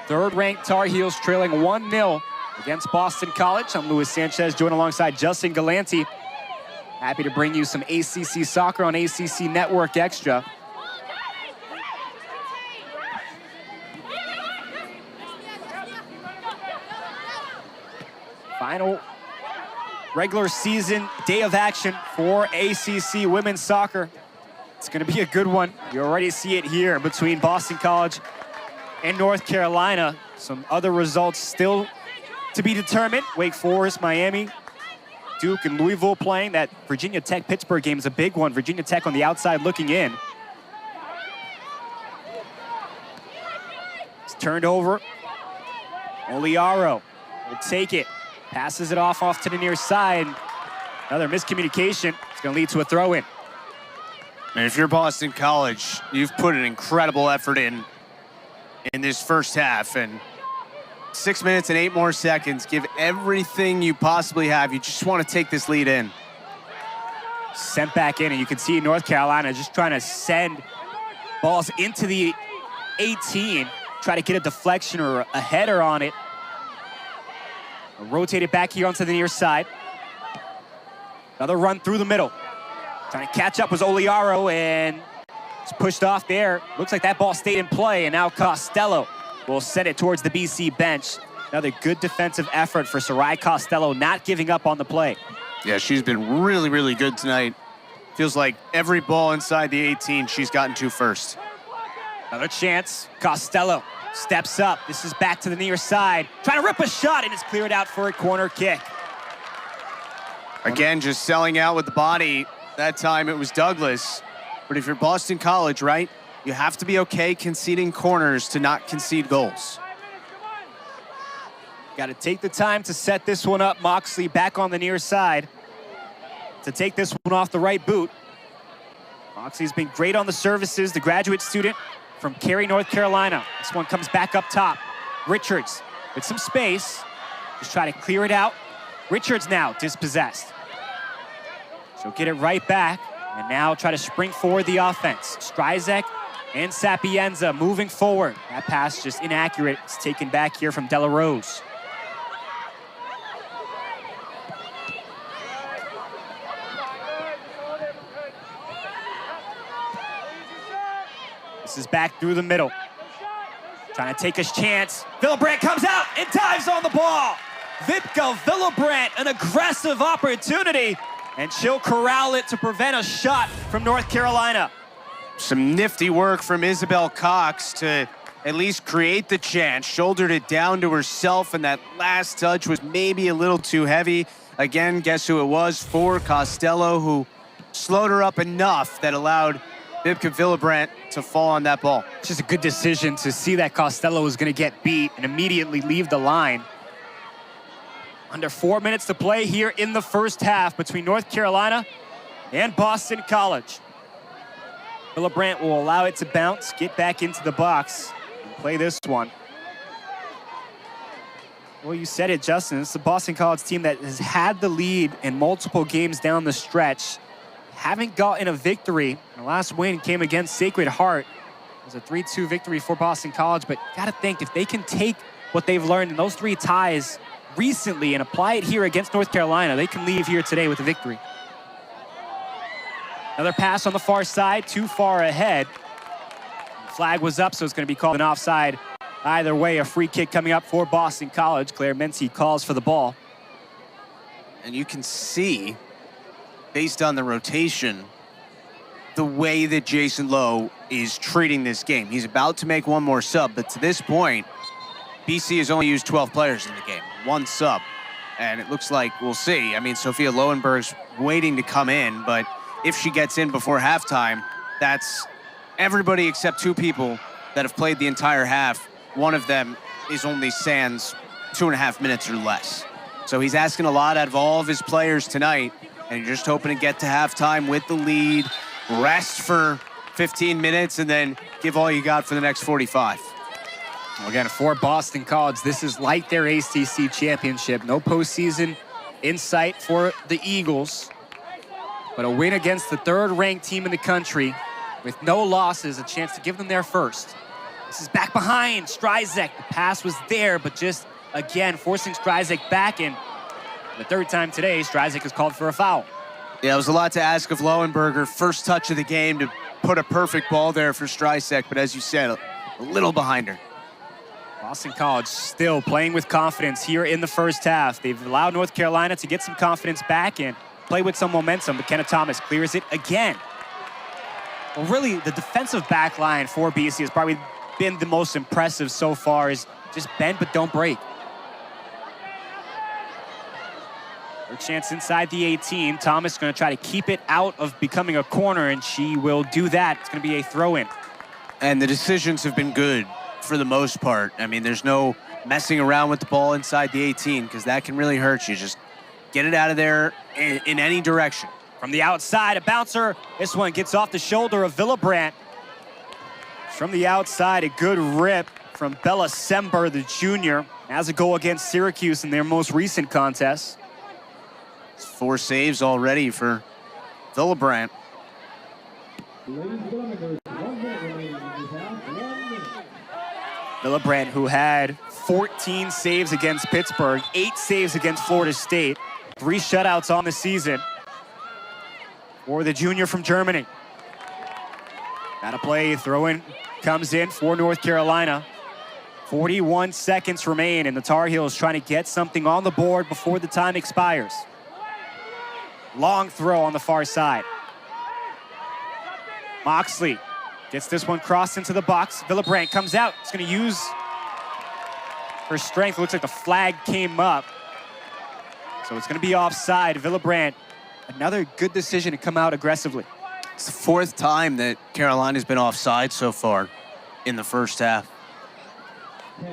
3rd-ranked Tar Heels trailing 1-0 against Boston College. I'm Luis Sanchez, joined alongside Justin Galanti. Happy to bring you some ACC soccer on ACC Network Extra. Final regular season day of action for ACC women's soccer. It's going to be a good one. You already see it here between Boston College and North Carolina. Some other results still to be determined. Wake Forest, Miami, Duke, and Louisville playing. That Virginia Tech-Pittsburgh game is a big one. Virginia Tech on the outside looking in. It's turned over. Oliaro will take it. Passes it off to the near side. Another miscommunication. It's going to lead to a throw-in. And if you're Boston College, you've put an incredible effort in this first half, and 6 minutes and 8 more seconds. Give everything you possibly have. You just want to take this lead in. Sent back in, and you can see North Carolina just trying to send balls into the 18, try to get a deflection or a header on it. Rotate it back here onto the near side. Another run through the middle. Trying to catch up was Oliaro, and it's pushed off there. Looks like that ball stayed in play, and now Costello will send it towards the BC bench. Another good defensive effort for Sarai Costello, not giving up on the play. Yeah, she's been really, really good tonight. Feels like every ball inside the 18 she's gotten to first. Another chance. Costello steps up. This is back to the near side. Trying to rip a shot, and it's cleared out for a corner kick. Again, just selling out with the body. That time it was Douglas. But if you're Boston College, right, you have to be okay conceding corners to not concede goals. Got to take the time to set this one up. Moxley back on the near side to take this one off the right boot. Moxley's been great on the services, the graduate student from Cary, North Carolina. This one comes back up top. Richards with some space. Just try to clear it out. Richards now dispossessed. She'll get it right back, and now try to spring forward the offense. Stryzek and Sapienza moving forward. That pass just inaccurate. It's taken back here from Dela Rose. This is back through the middle. Trying to take his chance. Villebrandt comes out and dives on the ball. Vipka Villebrandt, an aggressive opportunity, and she'll corral it to prevent a shot from North Carolina. Some nifty work from Isabel Cox to at least create the chance. Shouldered it down to herself, and that last touch was maybe a little too heavy. Again, guess who it was? For Costello, who slowed her up enough that allowed Vipka Villebrandt to fall on that ball. It's just a good decision to see that Costello was going to get beat and immediately leave the line. Under 4 minutes to play here in the first half between North Carolina and Boston College. Villebrandt will allow it to bounce, get back into the box, and play this one. Well, you said it, Justin. It's the Boston College team that has had the lead in multiple games down the stretch. Haven't gotten a victory. The last win came against Sacred Heart. It was a 3-2 victory for Boston College, but gotta think if they can take what they've learned in those 3 ties recently and apply it here against North Carolina, they can leave here today with a victory. Another pass on the far side, too far ahead. The flag was up, so it's going to be called an offside. Either way, a free kick coming up for Boston College. Claire Mincy calls for the ball. And you can see, based on the rotation, the way that Jason Lowe is treating this game. He's about to make one more sub, but to this point, BC has only used 12 players in the game, 1 sub. And it looks like, we'll see. I mean, Sophia Lowenberg's waiting to come in, but if she gets in before halftime, that's everybody except 2 people that have played the entire half. One of them is only sans 2.5 minutes or less. So he's asking a lot out of all of his players tonight, and you're just hoping to get to halftime with the lead, rest for 15 minutes, and then give all you got for the next 45. Well, again, for Boston College, this is like their ACC championship. No postseason in sight for the Eagles, but a win against the 3rd-ranked team in the country with no losses, a chance to give them their first. This is back behind Stryzek. The pass was there, but just, again, forcing Stryzek back, and the 3rd time today, Stryzek is called for a foul. Yeah, it was a lot to ask of Lowenberger. First touch of the game to put a perfect ball there for Stryzek, but as you said, a little behind her. Boston College still playing with confidence here in the first half. They've allowed North Carolina to get some confidence back and play with some momentum. McKenna Thomas clears it again. Well, really, the defensive back line for BC has probably been the most impressive so far, is just bend but don't break. Her chance inside the 18. Thomas going to try to keep it out of becoming a corner, and she will do that. It's going to be a throw-in. And the decisions have been good for the most part. I mean, there's no messing around with the ball inside the 18, because that can really hurt you. Just get it out of there in any direction. From the outside, a bouncer. This one gets off the shoulder of Villebrandt. From the outside, a good rip from Bella Sember, the junior. Has a goal against Syracuse in their most recent contest. 4 saves already for Villabrandt. Villabrandt, who had 14 saves against Pittsburgh, 8 saves against Florida State, 3 shutouts on the season for the junior from Germany. Got a play, throw-in comes in for North Carolina. 41 seconds remain, and the Tar Heels trying to get something on the board before the time expires. Long throw on the far side. Moxley gets this one crossed into the box. Villabrandt comes out. It's going to use her strength. Looks like the flag came up. So it's going to be offside. Villabrandt, another good decision to come out aggressively. It's the 4th time that Carolina's been offside so far in the first half.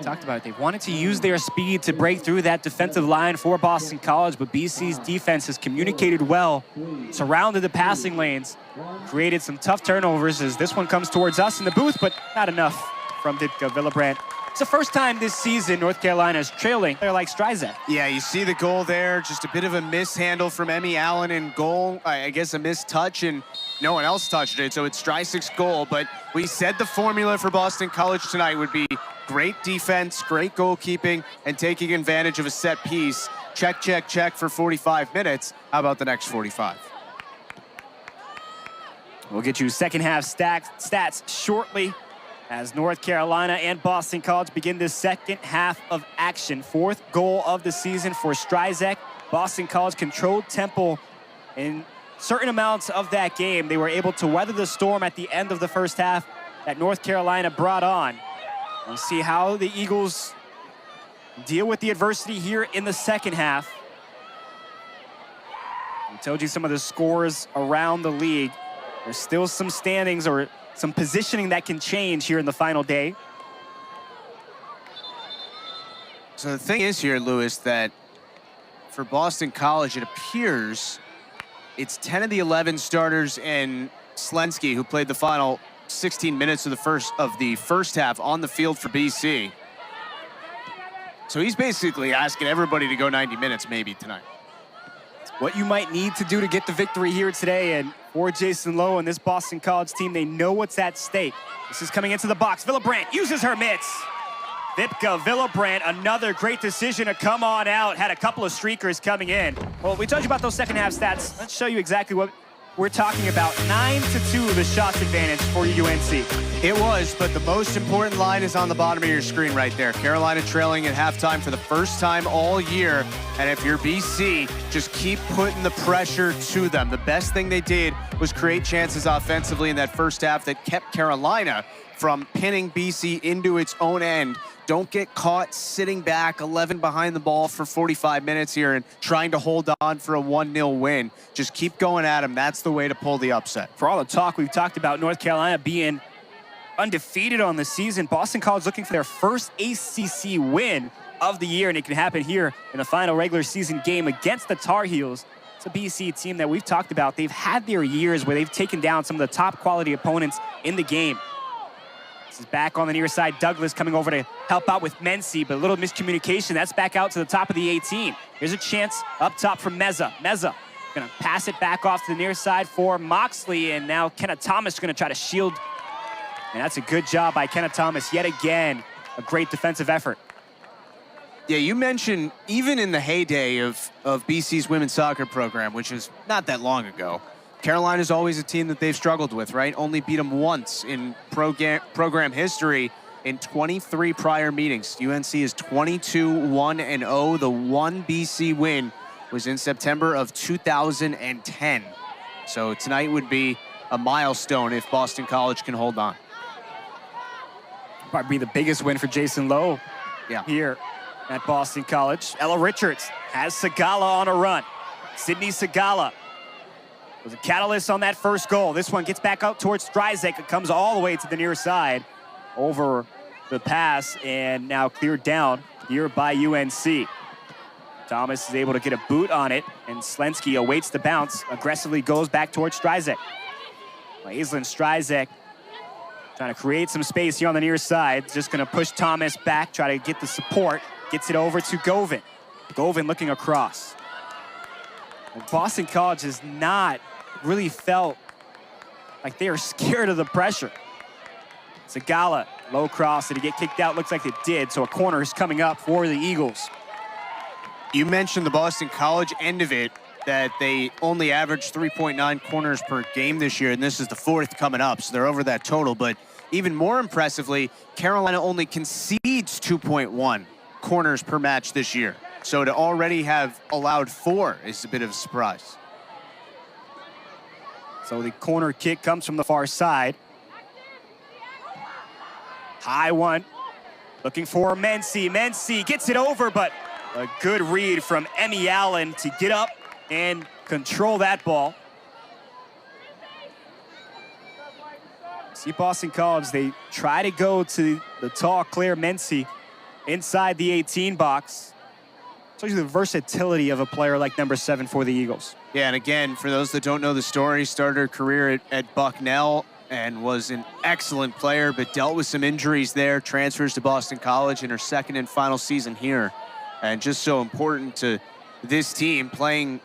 Talked about it. They wanted to use their speed to break through that defensive line for Boston College, but BC's defense has communicated well, surrounded the passing lanes, created some tough turnovers as this one comes towards us in the booth, but not enough from Ditka Villabrandt. It's the first time this season North Carolina is trailing. They're like Stryzek. Yeah, you see the goal there, just a bit of a mishandle from Emmy Allen in goal. I guess a missed touch, and no one else touched it, so it's Stryzek's goal. But we said the formula for Boston College tonight would be great defense, great goalkeeping, and taking advantage of a set piece. Check, check, check for 45 minutes. How about the next 45? We'll get you second half stats shortly as North Carolina and Boston College begin this second half of action. 4th goal of the season for Stryzek. Boston College controlled tempo in certain amounts of that game. They were able to weather the storm at the end of the first half that North Carolina brought on. We'll see how the Eagles deal with the adversity here in the second half. I told you some of the scores around the league. There's still some standings or some positioning that can change here in the final day. So the thing is here, Lewis, that for Boston College, it appears it's 10 of the 11 starters and Slensky, who played the final 16 minutes of the first half on the field for BC. So he's basically asking everybody to go 90 minutes maybe tonight. It's what you might need to do to get the victory here today, and for Jason Lowe and this Boston College team, they know what's at stake. This is coming into the box. Villabrandt uses her mitts. Ditka Villabrandt, another great decision to come on out. Had a couple of streakers coming in. Well, we told you about those second half stats. Let's show you exactly what we're talking about. 9-2 the shots advantage for UNC. It was, but the most important line is on the bottom of your screen right there. Carolina trailing at halftime for the first time all year. And if you're BC, just keep putting the pressure to them. The best thing they did was create chances offensively in that first half that kept Carolina from pinning BC into its own end. Don't get caught sitting back 11 behind the ball for 45 minutes here and trying to hold on for a 1-0 win. Just keep going at them. That's the way to pull the upset. For all the talk we've talked about North Carolina being undefeated on the season, Boston College looking for their first ACC win of the year, and it can happen here in the final regular season game against the Tar Heels. It's a BC team that we've talked about. They've had their years where they've taken down some of the top quality opponents in the game. This is back on the near side. Douglas coming over to help out with Mency, but a little miscommunication. That's back out to the top of the 18. Here's a chance up top from Meza. Meza gonna pass it back off to the near side for Moxley, and now Kenna Thomas gonna try to shield. And that's a good job by Kenna Thomas yet again. A great defensive effort. Yeah, you mentioned even in the heyday of BC's women's soccer program, which is not that long ago, Carolina's always a team that they've struggled with, right? Only beat them once in program history in 23 prior meetings. UNC is 22-1-0. The one BC win was in September of 2010. So tonight would be a milestone if Boston College can hold on. Probably be the biggest win for Jason Lowe here at Boston College. Ella Richards has Segala on a run. Sydney Segala was a catalyst on that first goal. This one gets back out towards Stryzek. It comes all the way to the near side over the pass and now cleared down here by UNC. Thomas is able to get a boot on it, and Slensky awaits the bounce, aggressively goes back towards Stryzek. Aislinn Stryzek trying to create some space here on the near side. Just going to push Thomas back, try to get the support. Gets it over to Govin. Govin looking across. And Boston College has not really felt like they are scared of the pressure. Zagala, low cross. Did he get kicked out? Looks like it did. So a corner is coming up for the Eagles. You mentioned the Boston College end of it, that they only averaged 3.9 corners per game this year, and this is the 4th coming up, so they're over that total. But even more impressively, Carolina only concedes 2.1 corners per match this year. So to already have allowed 4 is a bit of a surprise. So the corner kick comes from the far side. High one, looking for Mency. Mency gets it over, but a good read from Emmy Allen to get up and control that ball. See Boston College, they try to go to the tall Claire Mency inside the 18 box. Shows you the versatility of a player like number 7 for the Eagles. Yeah, and again, for those that don't know the story, started her career at Bucknell and was an excellent player, but dealt with some injuries there, transfers to Boston College in her 2nd and final season here. And just so important to this team, playing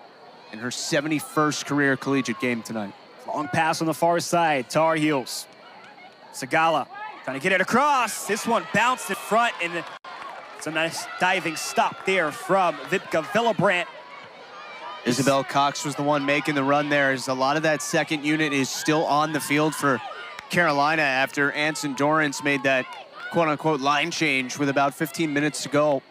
in her 71st career collegiate game tonight. Long pass on the far side, Tar Heels. Zagala trying to get it across. This one bounced in front, and it's a nice diving stop there from Vipka Villebrandt. Isabel Cox was the one making the run there, as a lot of that second unit is still on the field for Carolina after Anson Dorrance made that quote-unquote line change with about 15 minutes to go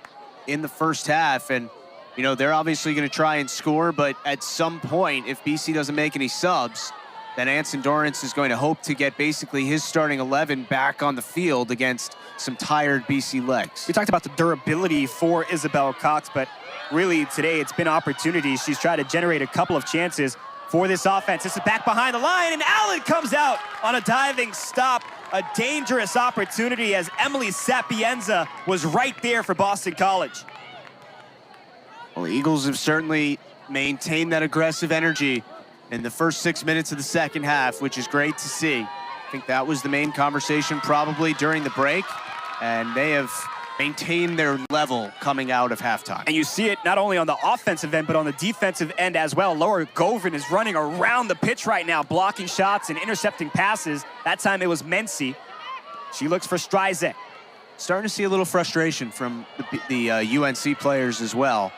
in the first half. And, you know, they're obviously going to try and score, but at some point, if BC doesn't make any subs, then Anson Dorrance is going to hope to get basically his starting 11 back on the field against some tired BC legs. We talked about the durability for Isabel Cox, but really today it's been opportunities. She's tried to generate a couple of chances for this offense. This is back behind the line, and Allen comes out on a diving stop. A dangerous opportunity, as Emily Sapienza was right there for Boston College. Well, the Eagles have certainly maintained that aggressive energy in the first 6 minutes of the second half, which is great to see. I think that was the main conversation probably during the break, and they have maintained their level coming out of halftime. And you see it not only on the offensive end, but on the defensive end as well. Laura Govin is running around the pitch right now, blocking shots and intercepting passes. That time it was Mency. She looks for Stryzek. Starting to see a little frustration from the UNC players as well.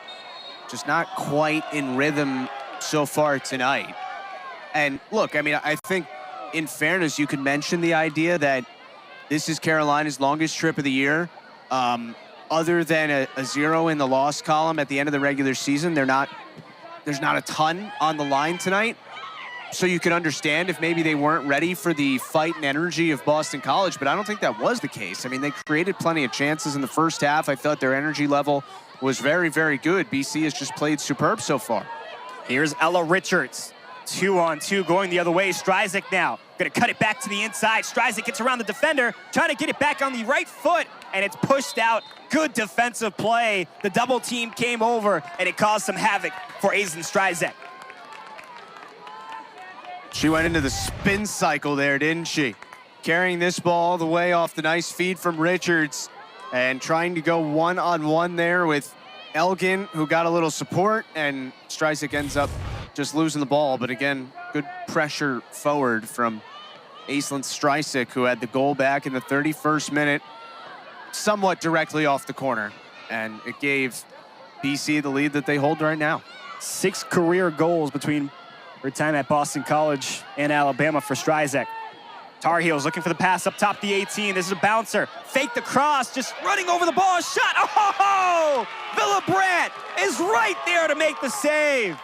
Just not quite in rhythm so far tonight. And look, I mean, I think in fairness, you could mention the idea that this is Carolina's longest trip of the year. Other than a 0 in the loss column at the end of the regular season, there's not a ton on the line tonight. So you can understand if maybe they weren't ready for the fight and energy of Boston College, but I don't think that was the case. I mean, they created plenty of chances in the first half. I thought their energy level was very, very good. BC has just played superb so far. Here's Ella Richards. 2-on-2 going the other way. Stryzek now gonna cut it back to the inside. Stryzek gets around the defender, trying to get it back on the right foot, and it's pushed out. Good defensive play. The double team came over, and it caused some havoc for Aizen Stryzek. She went into the spin cycle there, didn't she? Carrying this ball all the way off the nice feed from Richards and trying to go one-on-one there with Elgin, who got a little support, and Stryzek ends up just losing the ball. But again, good pressure forward from Aislinn Stryzek, who had the goal back in the 31st minute, somewhat directly off the corner. And it gave BC the lead that they hold right now. 6 career goals between her time at Boston College and Alabama for Stryzek. Tar Heels looking for the pass up top the 18. This is a bouncer. Fake the cross, just running over the ball. Shot. Oh! Villebrandt is right there to make the save.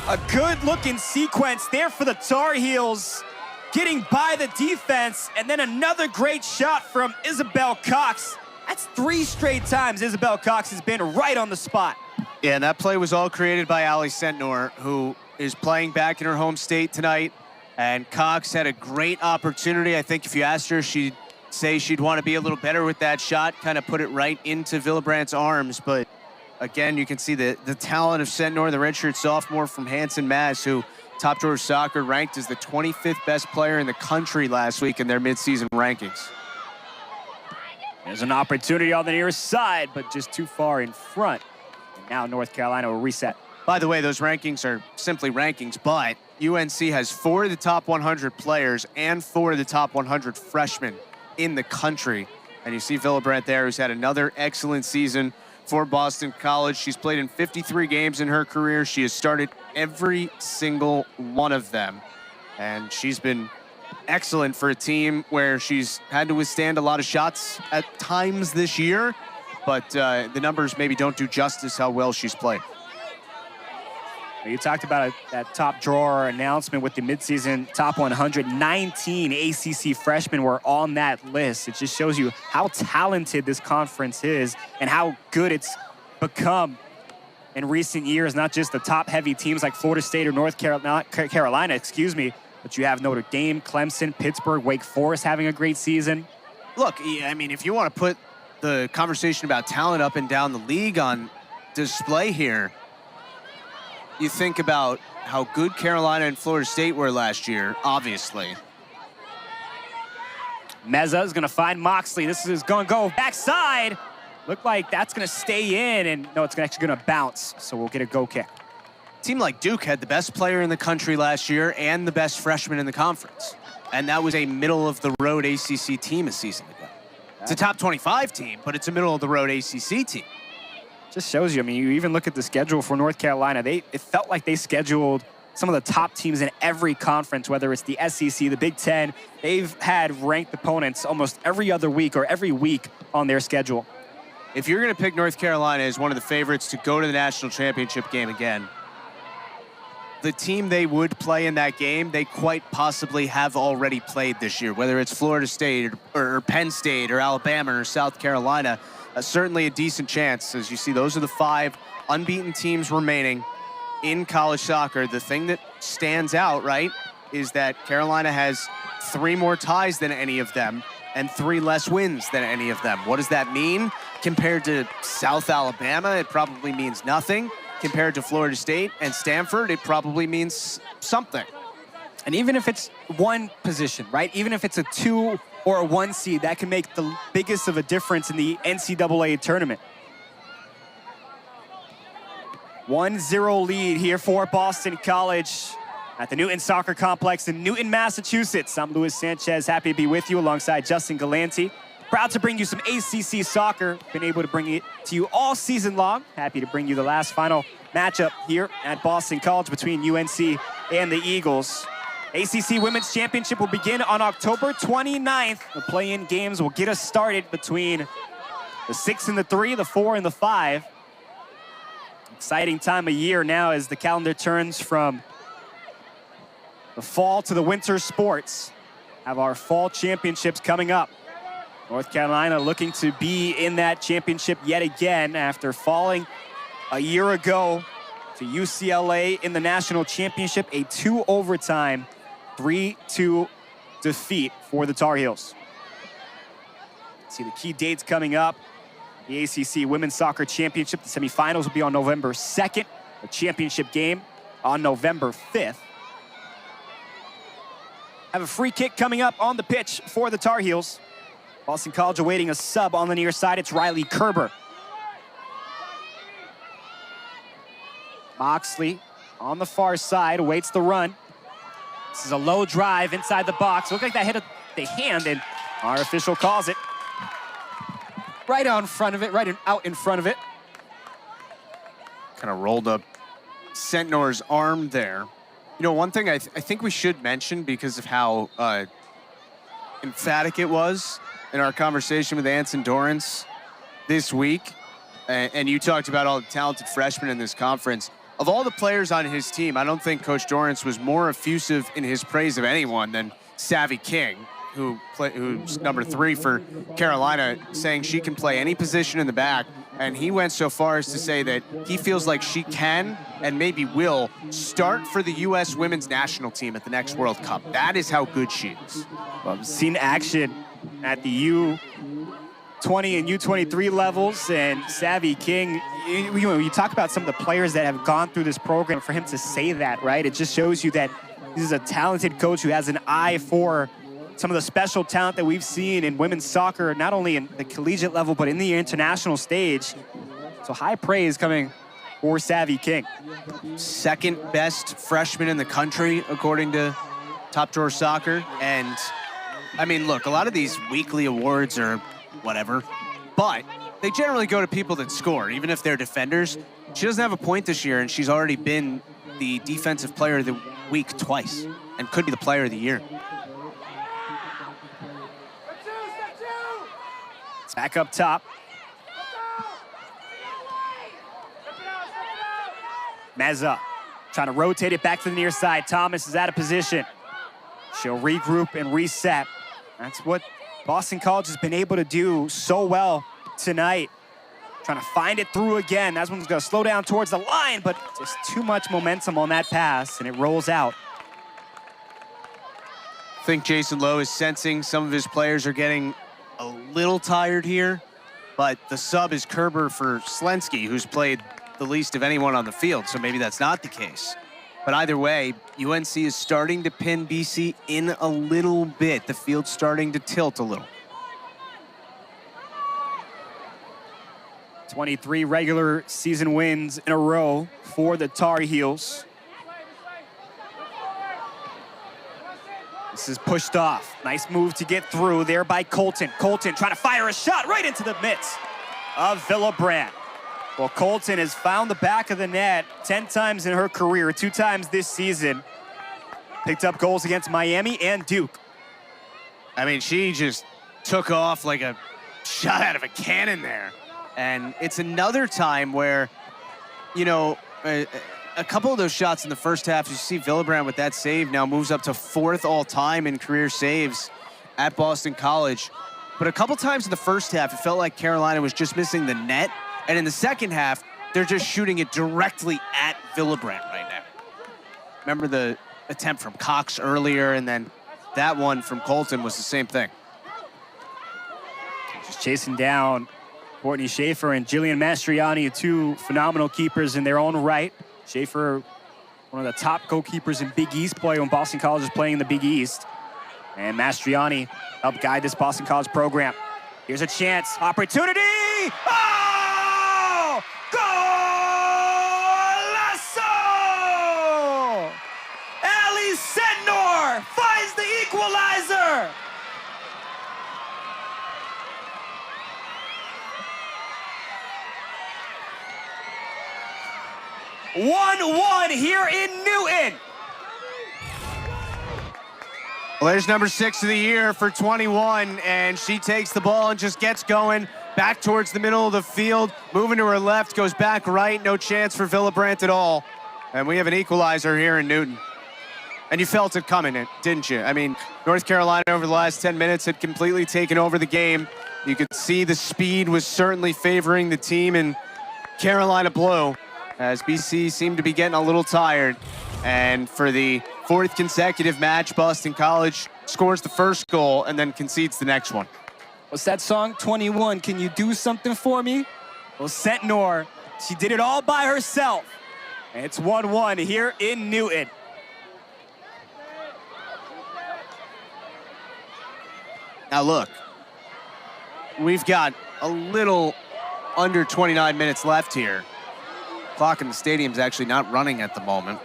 A good-looking sequence there for the Tar Heels, getting by the defense, and then another great shot from Isabel Cox. That's 3 straight times Isabel Cox has been right on the spot. Yeah, and that play was all created by Ali Sentnor, who is playing back in her home state tonight. And Cox had a great opportunity. I think if you asked her, she'd say she'd want to be a little better with that shot, kind of put it right into Villebrandt's arms. But again, you can see the talent of Sentnor, the redshirt sophomore from Hanson, Mass, who Top Drawer Soccer ranked as the 25th best player in the country last week in their midseason rankings. There's an opportunity on the near side, but just too far in front. And now North Carolina will reset. By the way, those rankings are simply rankings, but UNC has 4 of the top 100 players and 4 of the top 100 freshmen in the country. And you see Villabrandt there, who's had another excellent season for Boston College. She's played in 53 games in her career. She has started every single one of them. And she's been excellent for a team where she's had to withstand a lot of shots at times this year, but the numbers maybe don't do justice how well she's played. You talked about that top drawer announcement with the midseason top 100. 19 ACC freshmen were on that list. It just shows you how talented this conference is and how good it's become in recent years. Not just the top-heavy teams like Florida State or North Carolina, but you have Notre Dame, Clemson, Pittsburgh, Wake Forest having a great season. Look, I mean, if you want to put the conversation about talent up and down the league on display here, you think about how good Carolina and Florida State were last year, obviously. Meza is going to find Moxley. This is going to go backside. Look like that's going to stay in, and no, it's actually going to bounce, so we'll get a go kick. Team like Duke had the best player in the country last year and the best freshman in the conference. And that was a middle-of-the-road ACC team a season ago. It's a top 25 team, but it's a middle-of-the-road ACC team. Just shows you, I mean, you even look at the schedule for North Carolina. It felt like they scheduled some of the top teams in every conference, whether it's the SEC, the Big Ten. They've had ranked opponents almost every other week or every week on their schedule. If you're going to pick North Carolina as one of the favorites to go to the national championship game again, the team they would play in that game, they quite possibly have already played this year, whether it's Florida State or Penn State or Alabama or South Carolina. Certainly a decent chance. As you see, those are the 5 unbeaten teams remaining in college soccer. The thing that stands out, right, is that Carolina has 3 more ties than any of them and 3 less wins than any of them. What does that mean? Compared to South Alabama, it probably means nothing. Compared to Florida State and Stanford, it probably means something. And even if it's one position, right? Even if it's a 2 or a 1 seed, that can make the biggest of a difference in the NCAA tournament. 1-0 lead here for Boston College at the Newton Soccer Complex in Newton, Massachusetts. I'm Luis Sanchez, happy to be with you alongside Justin Galanti. Proud to bring you some ACC soccer. Been able to bring it to you all season long. Happy to bring you the last final matchup here at Boston College between UNC and the Eagles. ACC Women's Championship will begin on October 29th. The play-in games will get us started between the 6 and the 3, the 4 and the 5. Exciting time of year now as the calendar turns from the fall to the winter sports. Have our fall championships coming up. North Carolina looking to be in that championship yet again after falling a year ago to UCLA in the national championship, a 2-overtime 3-2 defeat for the Tar Heels. See the key dates coming up. The ACC Women's Soccer Championship, the semifinals will be on November 2nd. The championship game on November 5th. Have a free kick coming up on the pitch for the Tar Heels. Boston College awaiting a sub on the near side. It's Riley Kerber. Moxley on the far side awaits the run. This is a low drive inside the box. Looked like that hit the hand, and our official calls it. Right out in front of it, out in front of it. Kind of rolled up Sentnor's arm there. You know, one thing I think we should mention because of how emphatic it was in our conversation with Anson Dorrance this week, and you talked about all the talented freshmen in this conference. Of all the players on his team, I don't think Coach Dorrance was more effusive in his praise of anyone than Savvy King, who's number 3 for Carolina, saying she can play any position in the back. And he went so far as to say that he feels like she can and maybe will start for the U.S. women's national team at the next World Cup. That is how good she is. Well, I've seen action at the U20 and U23 levels, and Savvy King, you talk about some of the players that have gone through this program. For him to say that, right, it just shows you that this is a talented coach who has an eye for some of the special talent that we've seen in women's soccer, not only in the collegiate level, but in the international stage. So high praise coming for Savvy King. Second best freshman in the country, according to Top Drawer Soccer. And, I mean, look, a lot of these weekly awards are whatever, but they generally go to people that score, even if they're defenders. She doesn't have a point this year, and she's already been the Defensive Player of the Week twice and could be the Player of the Year. It's back up top. Meza trying to rotate it back to the near side. Thomas is out of position. She'll regroup and reset. That's what Boston College has been able to do so well tonight. Trying to find it through again. That one's going to slow down towards the line, but just too much momentum on that pass, and it rolls out. I think Jason Lowe is sensing some of his players are getting a little tired here, but the sub is Kerber for Slensky, who's played the least of anyone on the field, so maybe that's not the case. But either way, UNC is starting to pin BC in a little bit. The field's starting to tilt a little. 23 regular season wins in a row for the Tar Heels. This is pushed off. Nice move to get through there by Colton. Colton trying to fire a shot right into the midst of Villabrandt. Well, Colton has found the back of the net 10 times in her career, 2 times this season. Picked up goals against Miami and Duke. I mean, she just took off like a shot out of a cannon there. And it's another time where, you know, a couple of those shots in the first half, you see Villabrandt with that save now moves up to 4th all-time in career saves at Boston College. But a couple times in the first half, it felt like Carolina was just missing the net. And in the second half, they're just shooting it directly at Villabrandt right now. Remember the attempt from Cox earlier, and then that one from Colton was the same thing. Just chasing down Courtney Schaefer and Jillian Mastriani, 2 phenomenal keepers in their own right. Schaefer, one of the top goalkeepers in Big East play when Boston College is playing in the Big East. And Mastriani helped guide this Boston College program. Here's a chance, opportunity! Oh! Golazo! Ali Senor finds the equalizer! "1-1 here in Newton." Well, there's number 6 of the year for 21, and she takes the ball and just gets going back towards the middle of the field, moving to her left, goes back right, no chance for Villabrandt at all. And we have an equalizer here in Newton. And you felt it coming, didn't you? I mean, North Carolina over the last 10 minutes had completely taken over the game. You could see the speed was certainly favoring the team in Carolina blue, as BC seemed to be getting a little tired. And for the 4th consecutive match, Boston College scores the first goal and then concedes the next one. What's that song? 21, can you do something for me? Well, Sentinor, she did it all by herself. And it's 1-1 here in Newton. Now look, we've got a little under 29 minutes left here. Clock in the stadium's actually not running at the moment.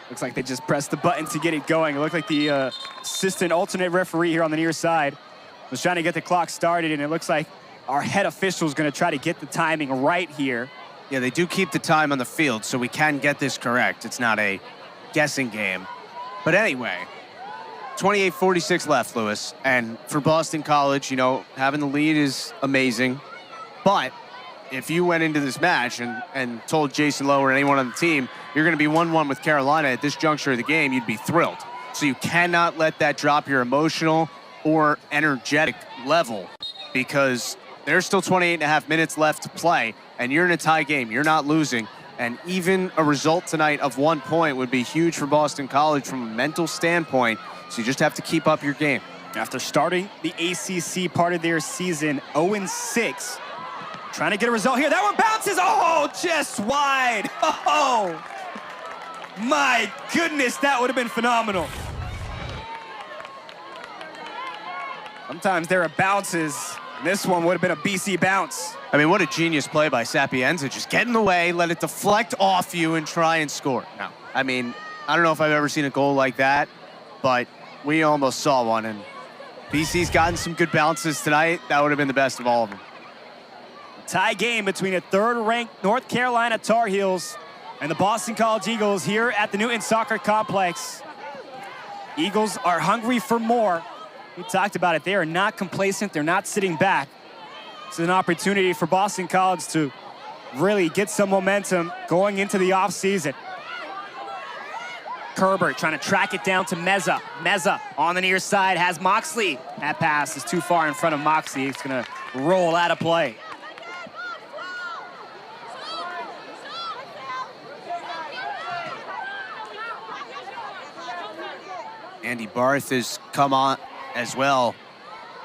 Looks like they just pressed the button to get it going. It looked like the assistant alternate referee here on the near side was trying to get the clock started, and it looks like our head official is going to try to get the timing right here. Yeah, they do keep the time on the field, so we can get this correct. It's not a guessing game. But anyway, 28:46 left, Lewis. And for Boston College, you know, having the lead is amazing. But if you went into this match and told Jason Lowe or anyone on the team, you're going to be 1-1 with Carolina at this juncture of the game, you'd be thrilled. So you cannot let that drop your emotional or energetic level, because there's still 28.5 minutes left to play, and you're in a tie game. You're not losing. And even a result tonight of 1 point would be huge for Boston College from a mental standpoint. So you just have to keep up your game. After starting the ACC part of their season 0-6, trying to get a result here. That one bounces. Oh, just wide. Oh, my goodness, that would have been phenomenal. Sometimes there are bounces This one would have been a BC bounce. I mean, what a genius play by Sapienza. Just get in the way, let it deflect off you, and try and score. No, I mean, I don't know if I've ever seen a goal like that, but we almost saw one, and BC's gotten some good bounces tonight. That would have been the best of all of them. Tie game between a third-ranked North Carolina Tar Heels and the Boston College Eagles here at the Newton Soccer Complex. Eagles are hungry for more. We talked about it. They are not complacent. They're not sitting back. It's an opportunity for Boston College to really get some momentum going into the offseason. Kerber trying to track it down to Meza. Meza on the near side has Moxley. That pass is too far in front of Moxley. It's going to roll out of play. Andy Barth has come on as well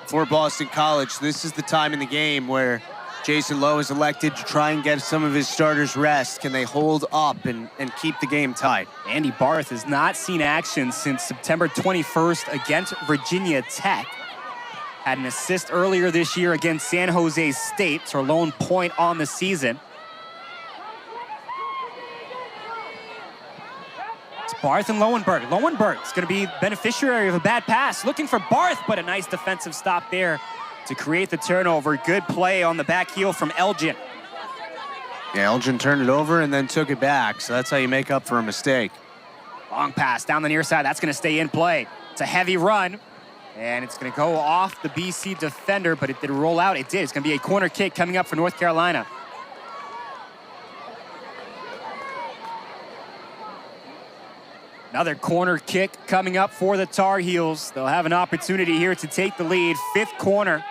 for Boston College. This is the time in the game where Jason Lowe is elected to try and get some of his starters rest. Can they hold up and keep the game tight? Andy Barth has not seen action since September 21st against Virginia Tech. Had an assist earlier this year against San Jose State, so lone point on the season. Barth and Lowenberg. Lowenberg's going to be beneficiary of a bad pass. Looking for Barth, but a nice defensive stop there to create the turnover. Good play on the back heel from Elgin. Yeah, Elgin turned it over and then took it back, so that's how you make up for a mistake. Long pass down the near side. That's going to stay in play. It's a heavy run, and it's going to go off the BC defender, but it did roll out. It did. It's going to be a corner kick coming up for North Carolina. Another corner kick coming up for the Tar Heels. They'll have an opportunity here to take the lead. Fifth corner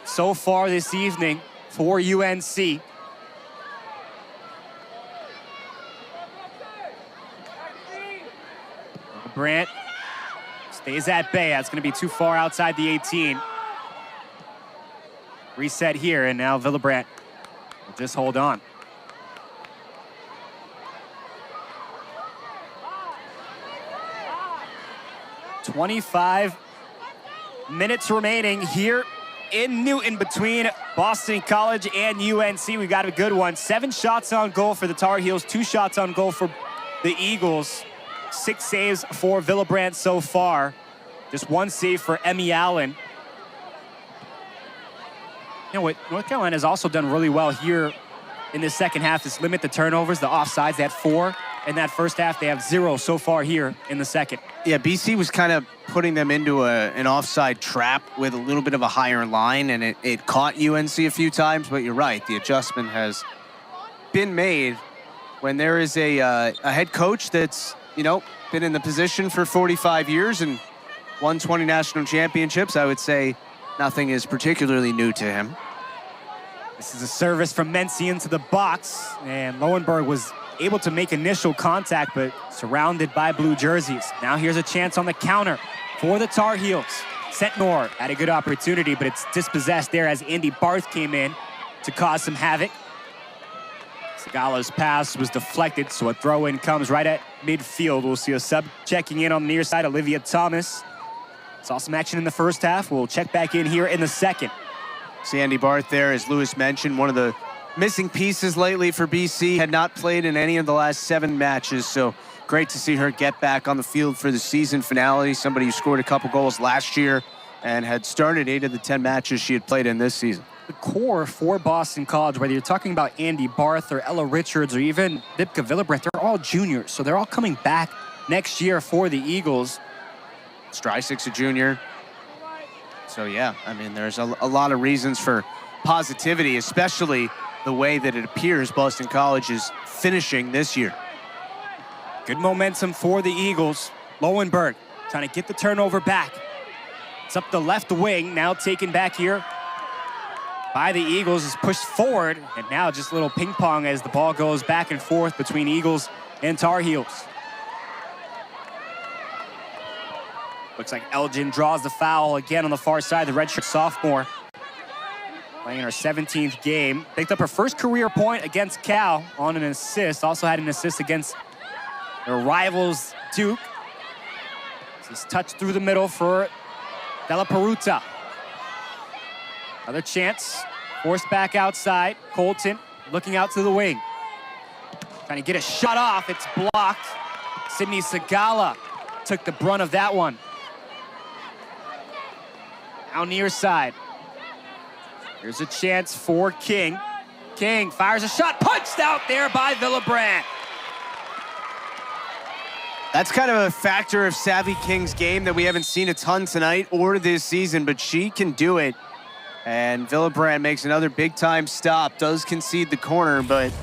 so far this evening for UNC. Brandt stays at bay. That's going to be too far outside the 18. Reset here, and now Villebrandt will just hold on. 25 minutes remaining here in Newton between Boston College and UNC. We got a good one. 7 shots on goal for the Tar Heels, 2 shots on goal for the Eagles. 6 saves for Villebrandt so far. Just 1 save for Emmy Allen. You know what? North Carolina has also done really well here in the second half is limit the turnovers, the offsides. They had 4 in that first half. They have 0 so far here in the second. Yeah, BC was kind of putting them into an offside trap with a little bit of a higher line, and it caught UNC a few times, but you're right. The adjustment has been made when there is a head coach that's, you know, been in the position for 45 years and won 20 national championships. I would say nothing is particularly new to him. This is a service from Mency into the box, and Lowenberg was able to make initial contact, but surrounded by blue jerseys. Now here's a chance on the counter for the Tar Heels. Sentnor had a good opportunity, but it's dispossessed there as Andy Barth came in to cause some havoc. Sagalo's pass was deflected, so a throw-in comes right at midfield. We'll see a sub checking in on the near side, Olivia Thomas. Saw some action in the first half. We'll check back in here in the second. See Andy Barth there, as Lewis mentioned, one of the missing pieces lately for BC, had not played in any of the last 7 matches, so great to see her get back on the field for the season finale. Somebody who scored a couple goals last year and had started 8 of the 10 matches she had played in this season. The core for Boston College, whether you're talking about Andy Barth or Ella Richards or even Vipka Villebrandt, they're all juniors, so they're all coming back next year for the Eagles. Strysak's a junior. So yeah, I mean, there's a lot of reasons for positivity, especially the way that it appears Boston College is finishing this year. Good momentum for the Eagles. Lowenberg trying to get the turnover back. It's up the left wing, now taken back here by the Eagles, is pushed forward, and now just a little ping pong as the ball goes back and forth between Eagles and Tar Heels. Looks like Elgin draws the foul again on the far side, the redshirt sophomore. Playing her 17th game. Picked up her first career point against Cal on an assist. Also had an assist against their rivals, Duke. This is touched through the middle for Della Peruta. Another chance. Forced back outside. Colton looking out to the wing. Trying to get a shot off. It's blocked. Sydney Segala took the brunt of that one. Now near side. Here's a chance for King. King fires a shot. Punched out there by Villabrandt. That's kind of a factor of Savvy King's game that we haven't seen a ton tonight or this season, but she can do it. And Villabrandt makes another big-time stop, does concede the corner, but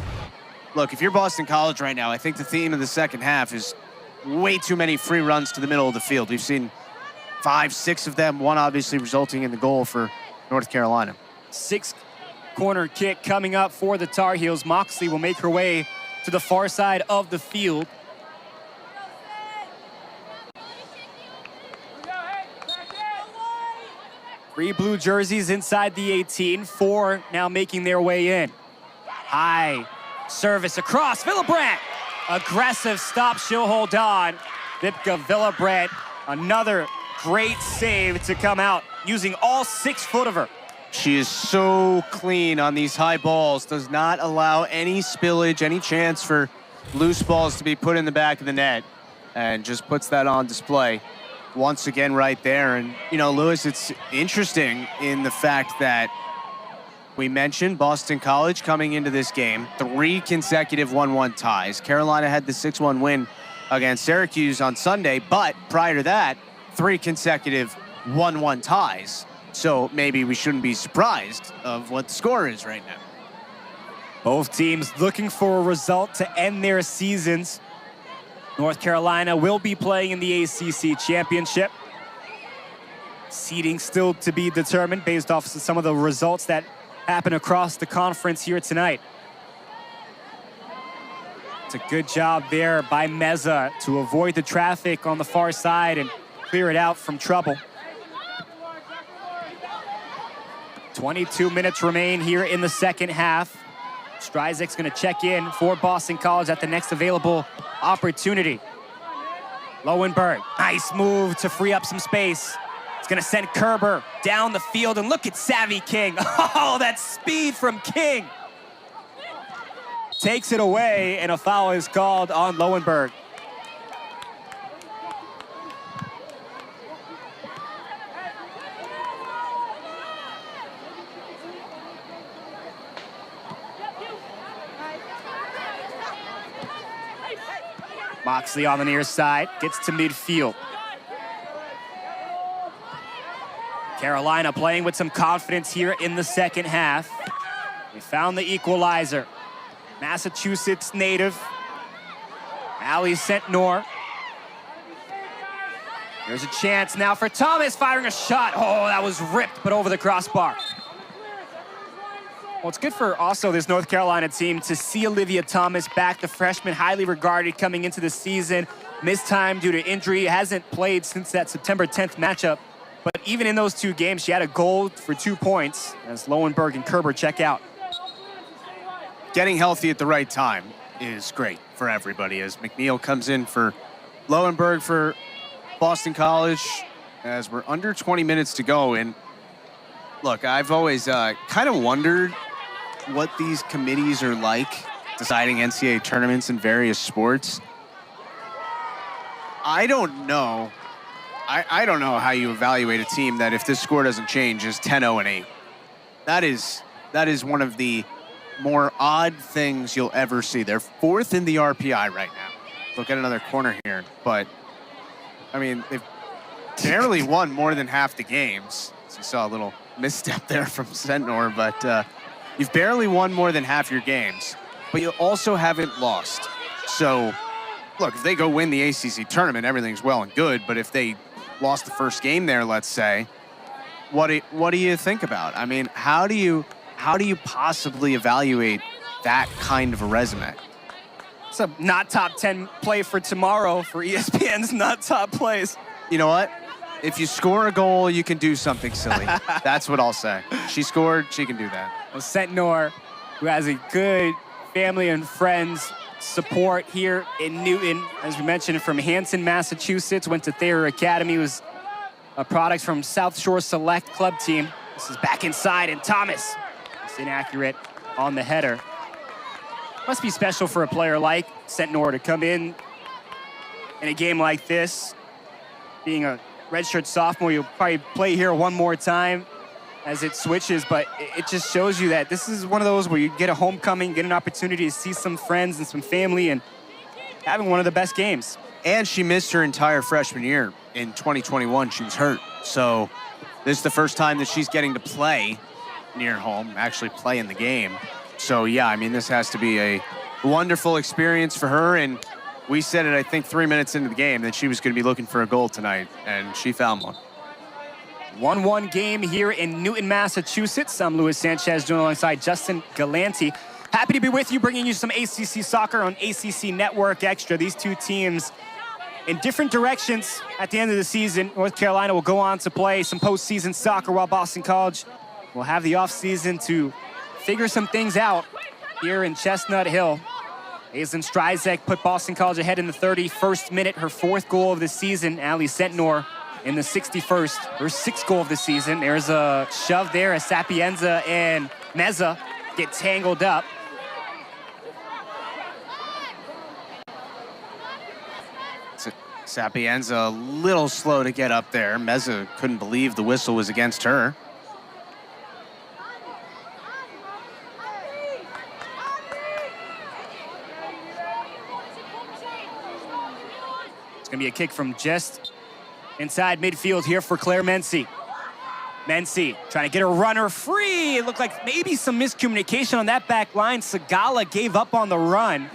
look, if you're Boston College right now, I think the theme of the second half is way too many free runs to the middle of the field. We've seen 5, 6 of them, one obviously resulting in the goal for North Carolina. 6th corner kick coming up for the Tar Heels. Moxley will make her way to the far side of the field. Three blue jerseys inside the 18, 4 now making their way in. High service across, Villabrandt. Aggressive stop, she'll hold on. Vipka Villabrandt, another great save to come out using all 6 foot of her. She is so clean on these high balls, does not allow any spillage, any chance for loose balls to be put in the back of the net, and just puts that on display once again right there. And, you know, Lewis, it's interesting in the fact that we mentioned Boston College coming into this game, 3 consecutive 1-1 ties. Carolina had the 6-1 win against Syracuse on Sunday, but prior to that, 3 consecutive 1-1 ties. So maybe we shouldn't be surprised of what the score is right now. Both teams looking for a result to end their seasons. North Carolina will be playing in the ACC championship. Seeding still to be determined based off of some of the results that happen across the conference here tonight. It's a good job there by Meza to avoid the traffic on the far side and clear it out from trouble. 22 minutes remain here in the second half. Stryzek's going to check in for Boston College at the next available opportunity. Lowenberg, nice move to free up some space. It's going to send Kerber down the field, and look at Savvy King. Oh, that speed from King. Takes it away, and a foul is called on Lowenberg. Moxley on the near side, gets to midfield. Carolina playing with some confidence here in the second half. They found the equalizer. Massachusetts native, Allie Sentnor. There's a chance now for Thomas, firing a shot. Oh, that was ripped, but over the crossbar. Well, it's good for also this North Carolina team to see Olivia Thomas back, the freshman, highly regarded coming into the season. Missed time due to injury, hasn't played since that September 10th matchup. But even in those 2 games, she had a goal for 2 points as Lowenberg and Kerber check out. Getting healthy at the right time is great for everybody as McNeil comes in for Lowenberg for Boston College as we're under 20 minutes to go. And look, I've always kind of wondered what these committees are like deciding NCAA tournaments in various sports. I don't know. I don't know how you evaluate a team that if this score doesn't change is 10-0-8. That is one of the more odd things you'll ever see. They're 4th in the RPI right now. Look at another corner here, but I mean, they've barely won more than half the games. So you saw a little misstep there from Sentnor, but you've barely won more than half your games, but you also haven't lost. So look, if they go win the ACC tournament, everything's well and good, but if they lost the first game there, let's say, what do you think about? I mean, how do you possibly evaluate that kind of a resume? It's a not top 10 play for tomorrow for ESPN's not top plays. You know what? If you score a goal, you can do something silly. That's what I'll say. She scored, she can do that. Well, Sentnor, who has a good family and friends support here in Newton, as we mentioned, from Hanson, Massachusetts, went to Thayer Academy, was a product from South Shore Select Club team. This is back inside, and Thomas is inaccurate on the header. Must be special for a player like Sentnor to come in a game like this. Being a redshirt sophomore, you'll probably play here one more time as it switches, but it just shows you that this is one of those where you get a homecoming, get an opportunity to see some friends and some family, and having one of the best games. And she missed her entire freshman year. In 2021, she was hurt. So this is the first time that she's getting to play near home, actually play in the game. So yeah, I mean, this has to be a wonderful experience for her. And we said it, I think, 3 minutes into the game that she was going to be looking for a goal tonight, and she found one. 1-1 game here in Newton, Massachusetts. I'm Luis Sanchez, joined alongside Justin Galanti. Happy to be with you, bringing you some ACC soccer on ACC Network Extra. These two teams in different directions at the end of the season. North Carolina will go on to play some postseason soccer, while Boston College will have the offseason to figure some things out here in Chestnut Hill. Aislinn Strizek put Boston College ahead in the 31st minute, her 4th goal of the season. Ali Sentnor in the 61st, her 6th goal of the season. There's a shove there as Sapienza and Meza get tangled up. Sapienza a little slow to get up there. Meza couldn't believe the whistle was against her. It's going to be a kick from just inside midfield here for Claire Mency. Mency trying to get a runner free. It looked like maybe some miscommunication on that back line. Sagala gave up on the run.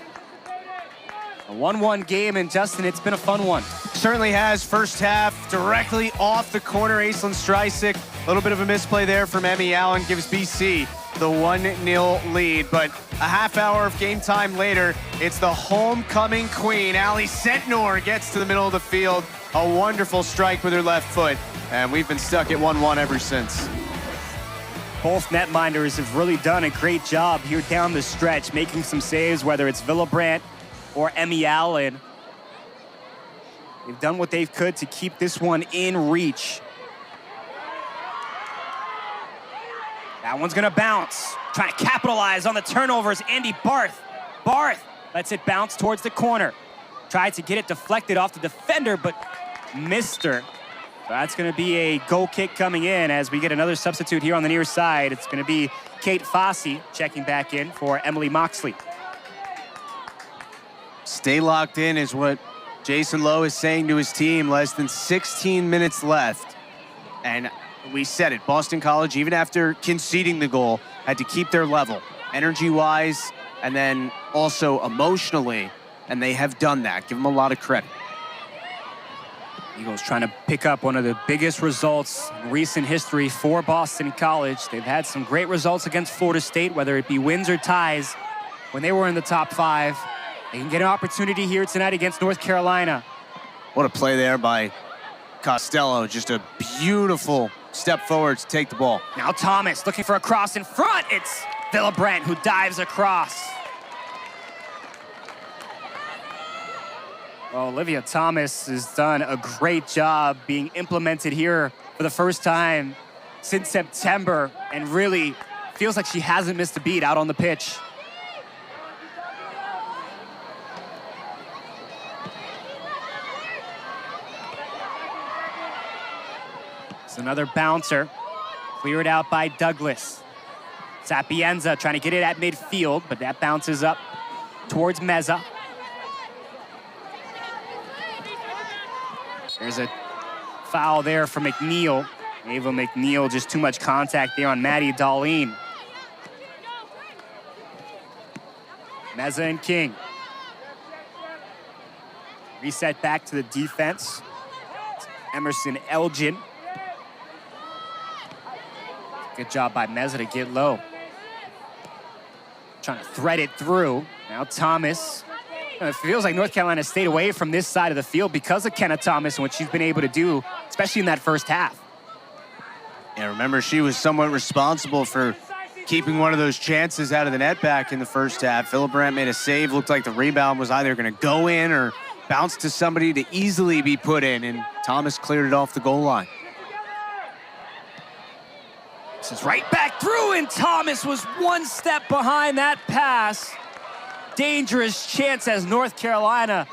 A 1-1 game, and Justin, it's been a fun one. Certainly has. First half directly off the corner. Aislinn Strizek, a little bit of a misplay there from Emmy Allen, gives BC the 1-0 lead. But a half hour of game time later, it's the homecoming queen. Ali Sentnor gets to the middle of the field. A wonderful strike with her left foot. And we've been stuck at 1-1 ever since. Both netminders have really done a great job here down the stretch, making some saves, whether it's Villabrandt or Emmy Allen. They've done what they could to keep this one in reach. That one's gonna bounce. Trying to capitalize on the turnovers, Andy Barth. Barth lets it bounce towards the corner. Tried to get it deflected off the defender, but missed her. So that's gonna be a goal kick coming in as we get another substitute here on the near side. It's gonna be Kate Fossey checking back in for Emily Moxley. Stay locked in is what Jason Lowe is saying to his team. Less than 16 minutes left. And we said it, Boston College, even after conceding the goal, had to keep their level, energy-wise, and then also emotionally, and they have done that. Give them a lot of credit. Eagles trying to pick up one of the biggest results in recent history for Boston College. They've had some great results against Florida State, whether it be wins or ties, when they were in the top 5. They can get an opportunity here tonight against North Carolina. What a play there by Costello. Just a beautiful step forward to take the ball. Now Thomas looking for a cross in front. It's Villabrandt who dives across. Well, Olivia Thomas has done a great job being implemented here for the first time since September, and really feels like she hasn't missed a beat out on the pitch. It's another bouncer, cleared out by Douglas. Sapienza trying to get it at midfield, but that bounces up towards Meza. There's a foul there for McNeil. Ava McNeil, just too much contact there on Maddie Darlene. Meza and King. Reset back to the defense. It's Emerson Elgin. Good job by Meza to get low. Trying to thread it through. Now Thomas. It feels like North Carolina stayed away from this side of the field because of Kenna Thomas and what she's been able to do, especially in that first half. Yeah, remember, she was somewhat responsible for keeping one of those chances out of the net back in the first half. Villabrandt made a save. Looked like the rebound was either going to go in or bounce to somebody to easily be put in, and Thomas cleared it off the goal line. This is right back through, and Thomas was one step behind that pass. Dangerous chance as North Carolina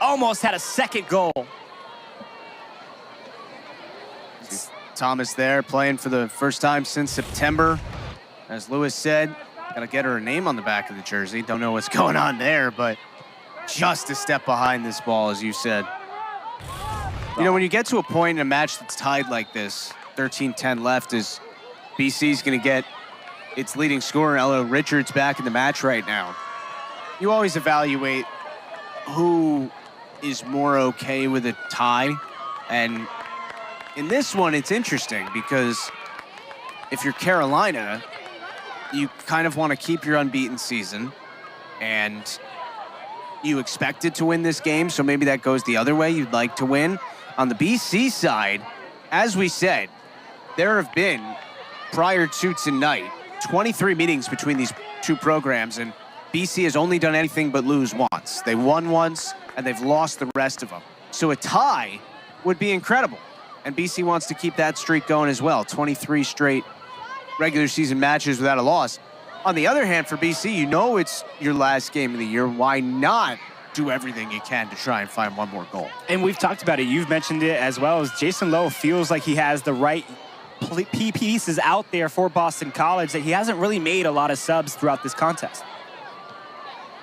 almost had a second goal. Thomas there playing for the first time since September. As Lewis said, gotta get her a name on the back of the jersey. Don't know what's going on there, but just a step behind this ball, as you said. You know, when you get to a point in a match that's tied like this, 13-10 left, is BC's gonna get its leading scorer, Ella Richards, back in the match right now. You always evaluate who is more okay with a tie, and in this one, it's interesting because if you're Carolina, you kind of want to keep your unbeaten season, and you expected to win this game, so maybe that goes the other way. You'd like to win. On the BC side, as we said, there have been, prior to tonight, 23 meetings between these two programs, and BC has only done anything but lose once. They won once, and they've lost the rest of them. So a tie would be incredible. And BC wants to keep that streak going as well. 23 straight regular season matches without a loss. On the other hand, for BC, you know it's your last game of the year. Why not do everything you can to try and find one more goal? And we've talked about it. You've mentioned it as well. As Jason Lowe feels like he has the right pieces out there for Boston College, that he hasn't really made a lot of subs throughout this contest.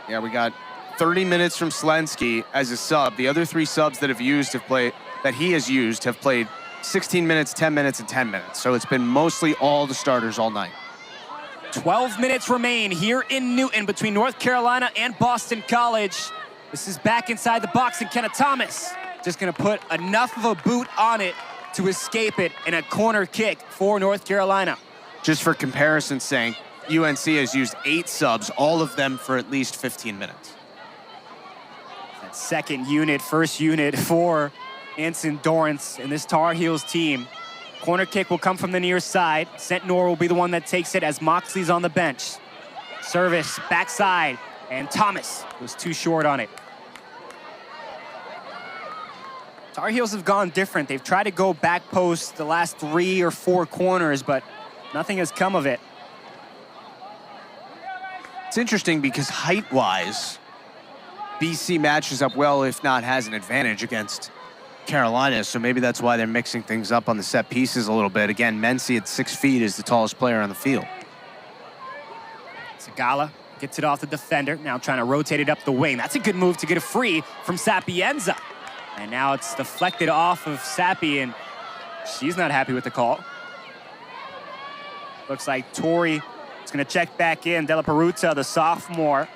Yeah, we got 30 minutes from Slensky as a sub. The other three subs that he has used have played 16 minutes, 10 minutes, and 10 minutes. So it's been mostly all the starters all night. 12 minutes remain here in Newton between North Carolina and Boston College. This is back inside the box, and Kenna Thomas just gonna put enough of a boot on it to escape it, in a corner kick for North Carolina. Just for comparison's sake, UNC has used 8 subs, all of them for at least 15 minutes. That second unit, first unit for Anson Dorrance and this Tar Heels team. Corner kick will come from the near side. Centnor will be the one that takes it as Moxley's on the bench. Service, backside, and Thomas was too short on it. Tar Heels have gone different. They've tried to go back post the last 3 or 4 corners, but nothing has come of it. It's interesting because height-wise, BC matches up well, if not has an advantage against Carolina, so maybe that's why they're mixing things up on the set pieces a little bit. Again, Mency at 6 feet is the tallest player on the field. Segala gets it off the defender, now trying to rotate it up the wing. That's a good move to get a free from Sapienza. And now it's deflected off of Sappy, and she's not happy with the call. Looks like Tori is going to check back in. Della Peruta, the sophomore.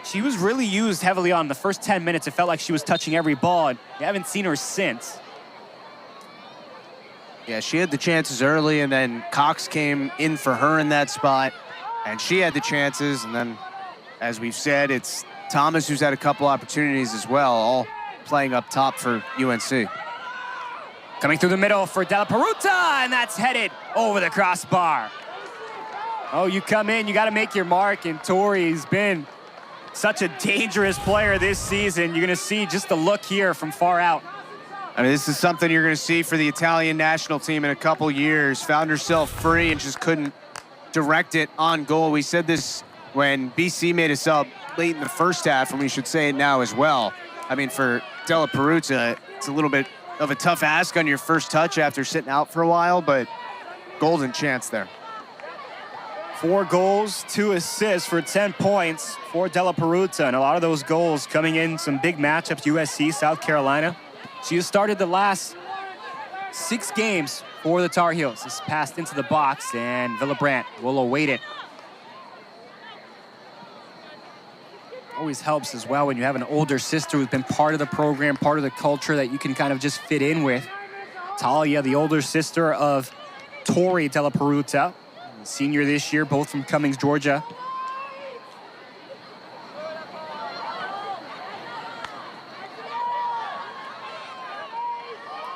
She was really used heavily on the first 10 minutes. It felt like she was touching every ball, and you haven't seen her since. Yeah, she had the chances early, and then Cox came in for her in that spot, and she had the chances. And then, as we've said, it's Thomas who's had a couple opportunities as well, all playing up top for UNC. Coming through the middle for Della Peruta, and that's headed over the crossbar. Oh, you come in, you got to make your mark, and Tori's been such a dangerous player this season. You're going to see just the look here from far out. I mean, this is something you're going to see for the Italian national team in a couple years. Found herself free and just couldn't direct it on goal. We said this when BC made a sub late in the first half, and we should say it now as well. I mean, for Della Peruta, it's a little bit of a tough ask on your first touch after sitting out for a while, but golden chance there. 4 goals, 2 assists for 10 points for Della Peruta, and a lot of those goals coming in some big matchups, USC, South Carolina. She has started the last 6 games for the Tar Heels. This passed into the box, and Villabrandt will await it. Always helps as well when you have an older sister who's been part of the program, part of the culture that you can kind of just fit in with. Talia, the older sister of Tori Della Peruta, senior this year, both from Cummings, Georgia.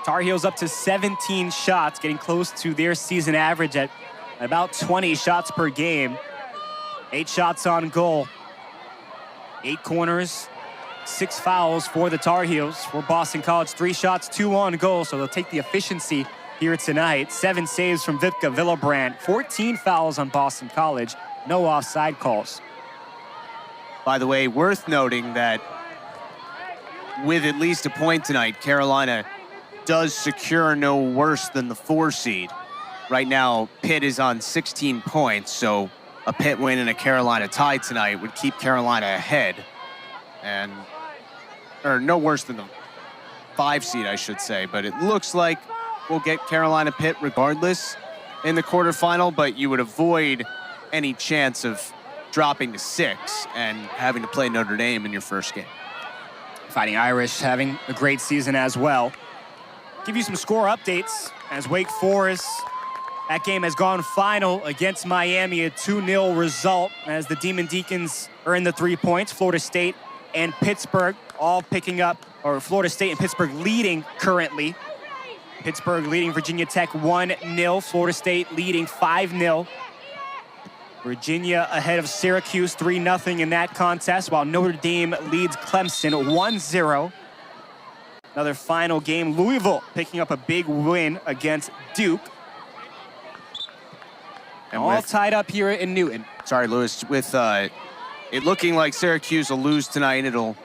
Tar Heels up to 17 shots, getting close to their season average at about 20 shots per game. 8 shots on goal. 8 corners, 6 fouls for the Tar Heels. For Boston College, 3 shots, 2 on goal, so they'll take the efficiency here tonight. 7 saves from Vipka Villebrandt, 14 fouls on Boston College, no offside calls. By the way, worth noting that with at least a point tonight, Carolina does secure no worse than the 4 seed. Right now, Pitt is on 16 points, so a Pitt win and a Carolina tie tonight would keep Carolina ahead. Or no worse than the 5 seed, I should say. But it looks like we'll get Carolina Pitt regardless in the quarterfinal, but you would avoid any chance of dropping to 6 and having to play Notre Dame in your first game. Fighting Irish having a great season as well. Give you some score updates as Wake Forest, that game has gone final against Miami, a 2-0 result as the Demon Deacons earn the 3 points. Florida State and Pittsburgh all picking up, or Florida State and Pittsburgh leading currently. Pittsburgh leading Virginia Tech 1-0, Florida State leading 5-0. Virginia ahead of Syracuse 3-0 in that contest, while Notre Dame leads Clemson 1-0. Another final game, Louisville picking up a big win against Duke. And all tied up here in Newton. Sorry, Lewis, with it looking like Syracuse will lose tonight, it'll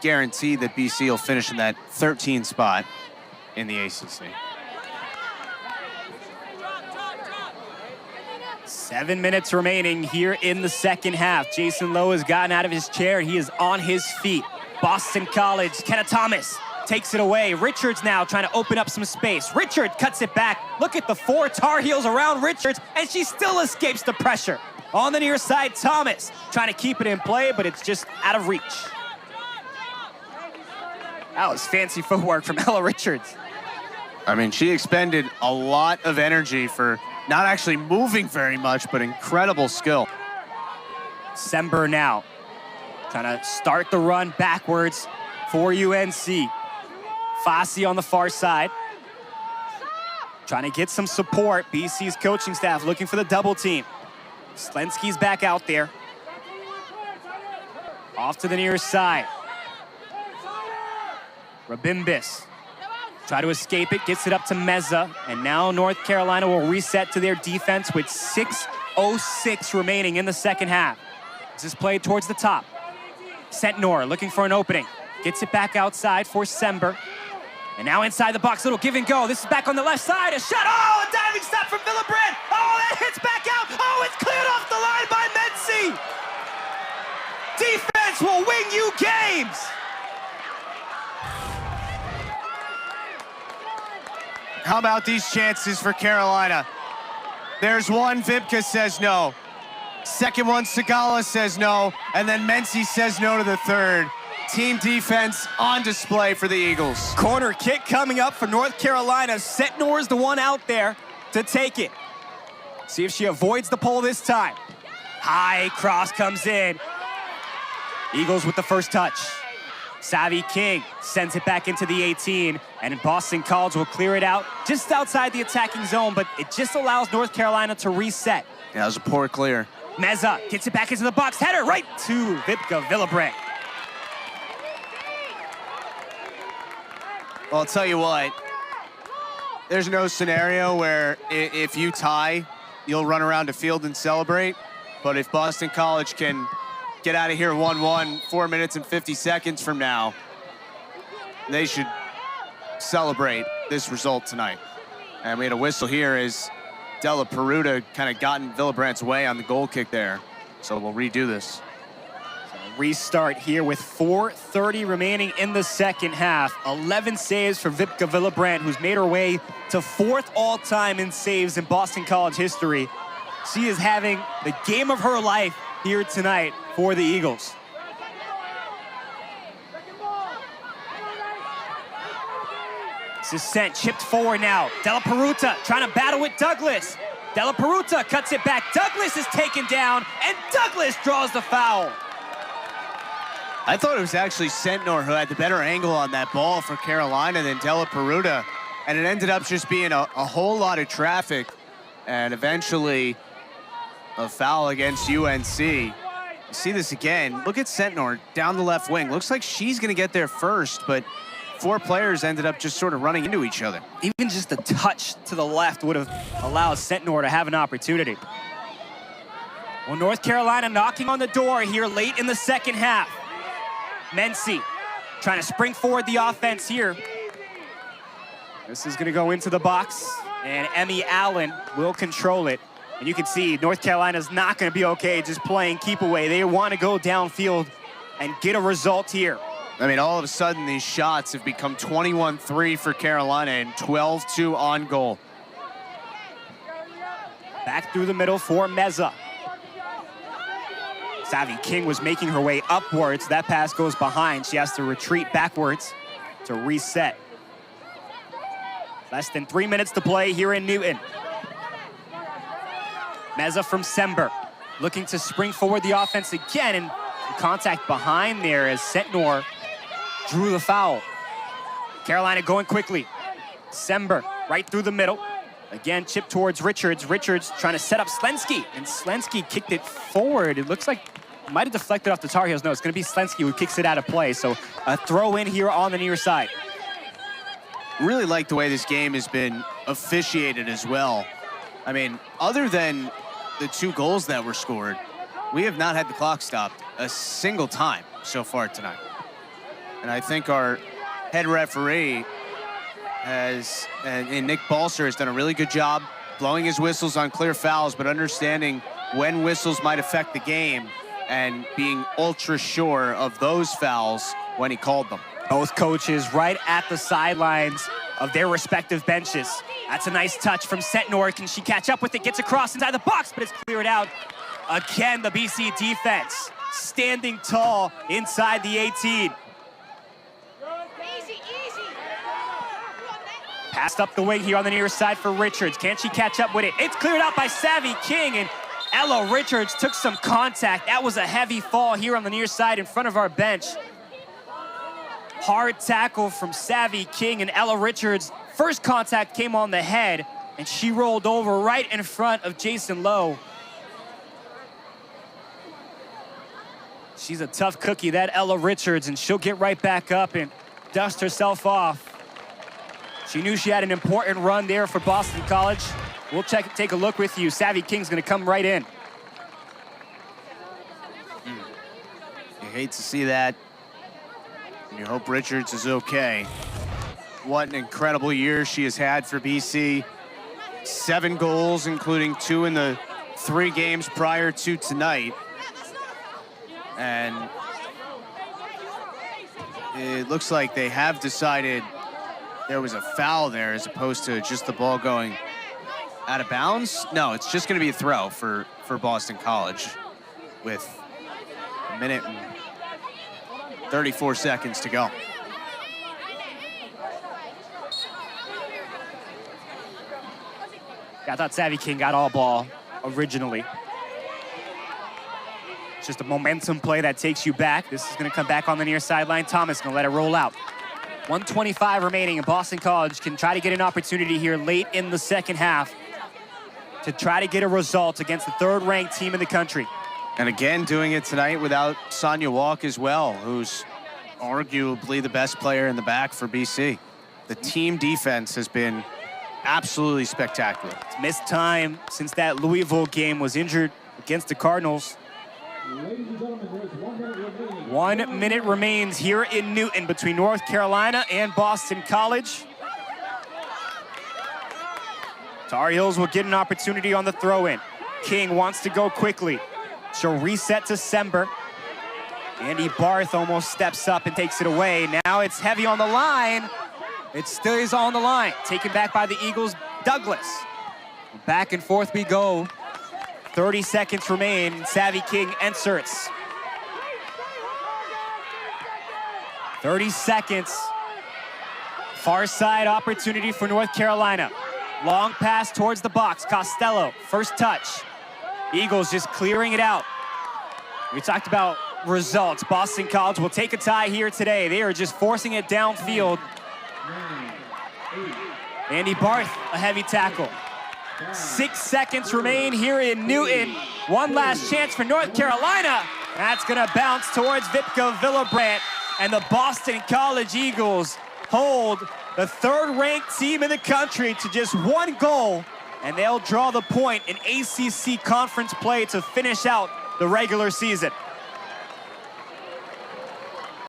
guarantee that BC will finish in that 13 spot in the ACC. 7 minutes remaining here in the second half. Jason Lowe has gotten out of his chair. He is on his feet. Boston College, Kenna Thomas takes it away. Richards now trying to open up some space. Richards cuts it back. Look at the 4 Tar Heels around Richards, and she still escapes the pressure. On the near side, Thomas trying to keep it in play, but it's just out of reach. That was fancy footwork from Ella Richards. I mean, she expended a lot of energy for not actually moving very much, but incredible skill. Sember now trying to start the run backwards for UNC. Fossey on the far side. Trying to get some support. BC's coaching staff looking for the double team. Slensky's back out there. Off to the near side. Rabimbis. Try to escape it, gets it up to Meza, and now North Carolina will reset to their defense with 6:06 remaining in the second half. This is played towards the top. Sentnor looking for an opening. Gets it back outside for Sember. And now inside the box, little give and go. This is back on the left side, a shot, oh, a diving stop from Villebrandt. Oh, that hits back out. Oh, it's cleared off the line by Metzi. Defense will win you games. How about these chances for Carolina? There's one, Vipka says no. Second one, Segala says no. And then Mency says no to the third. Team defense on display for the Eagles. Corner kick coming up for North Carolina. Sentnor's the one out there to take it. See if she avoids the pole this time. High cross comes in. Eagles with the first touch. Savvy King sends it back into the 18, and Boston College will clear it out just outside the attacking zone, but it just allows North Carolina to reset. Yeah, it was a poor clear. Meza gets it back into the box. Header right to Vipka Villebrandt. Well, I'll tell you what, there's no scenario where if you tie, you'll run around the field and celebrate. But if Boston College can get out of here 1-1, 4 minutes and 50 seconds from now, they should celebrate this result tonight. And we had a whistle here as Della Peruta kind of got in Villebrandt's way on the goal kick there. So we'll redo this. Restart here with 4:30 remaining in the second half. 11 saves for Vipka Villebrandt, who's made her way to 4th all-time in saves in Boston College history. She is having the game of her life here tonight for the Eagles. This is sent, chipped forward now. Della Peruta trying to battle with Douglas. Della Peruta cuts it back. Douglas is taken down, and Douglas draws the foul. I thought it was actually Sentnor who had the better angle on that ball for Carolina than Della Peruta, and it ended up just being a whole lot of traffic, and eventually a foul against UNC. You see this again. Look at Sentnor down the left wing. Looks like she's going to get there first, but 4 players ended up just sort of running into each other. Even just a touch to the left would have allowed Sentnor to have an opportunity. Well, North Carolina knocking on the door here late in the second half. Mency trying to spring forward the offense here. This is gonna go into the box, and Emmy Allen will control it. And you can see North Carolina's not gonna be okay just playing keep away. They wanna go downfield and get a result here. I mean, all of a sudden, these shots have become 21-3 for Carolina and 12-2 on goal. Back through the middle for Meza. Savvy King was making her way upwards. That pass goes behind. She has to retreat backwards to reset. Less than 3 minutes to play here in Newton. Meza from Sember, looking to spring forward the offense again, and contact behind there as Sentnor drew the foul. Carolina going quickly. Sember right through the middle. Again, chip towards Richards. Richards trying to set up Slensky, and Slensky kicked it forward. It looks like it might have deflected off the Tar Heels. No, it's going to be Slensky who kicks it out of play. So a throw in here on the near side. Really like the way this game has been officiated as well. I mean, other than the 2 goals that were scored, we have not had the clock stopped a single time so far tonight. And I think our head referee and Nick Balser has done a really good job blowing his whistles on clear fouls, but understanding when whistles might affect the game and being ultra sure of those fouls when he called them. Both coaches right at the sidelines of their respective benches. That's a nice touch from Sentnor. Can she catch up with it? Gets across inside the box, but it's cleared out. Again, the BC defense standing tall inside the 18. Passed up the wing here on the near side for Richards. Can she catch up with it? It's cleared out by Savvy King, and Ella Richards took some contact. That was a heavy fall here on the near side in front of our bench. Hard tackle from Savvy King, and Ella Richards' first contact came on the head, and she rolled over right in front of Jason Lowe. She's a tough cookie, that Ella Richards, and she'll get right back up and dust herself off. She knew she had an important run there for Boston College. We'll take a look with you. Savvy King's gonna come right in. You hate to see that. And you hope Richards is okay. What an incredible year she has had for BC. 7 goals, including 2 in the 3 games prior to tonight. And it looks like they have decided there was a foul there as opposed to just the ball going out of bounds. No, it's just going to be a throw for Boston College with 1 minute and 34 seconds to go. I thought Savvy King got all ball originally. It's just a momentum play that takes you back. This is going to come back on the near sideline. Thomas going to let it roll out. 1:25 remaining, and Boston College can try to get an opportunity here late in the second half to try to get a result against the 3rd-ranked team in the country. And again, doing it tonight without Sonia Walk as well, who's arguably the best player in the back for BC. The team defense has been absolutely spectacular. It's missed time since that Louisville game, was injured against the Cardinals. 1 minute remains here in Newton between North Carolina and Boston College. Tar Heels will get an opportunity on the throw-in. King wants to go quickly. She'll reset to Sember. Andy Barth almost steps up and takes it away. Now it's heavy on the line. It stays on the line. Taken back by the Eagles, Douglas. Back and forth we go. 30 seconds remain. Savvy King inserts. 30 seconds. Far side opportunity for North Carolina. Long pass towards the box. Costello, first touch. Eagles just clearing it out. We talked about results. Boston College will take a tie here today. They are just forcing it downfield. Andy Barth, a heavy tackle. 6 seconds remain here in Newton. One last chance for North Carolina. That's gonna bounce towards Vipka Villabrandt, and the Boston College Eagles hold the third-ranked team in the country to just one goal, and they'll draw the point in ACC conference play to finish out the regular season.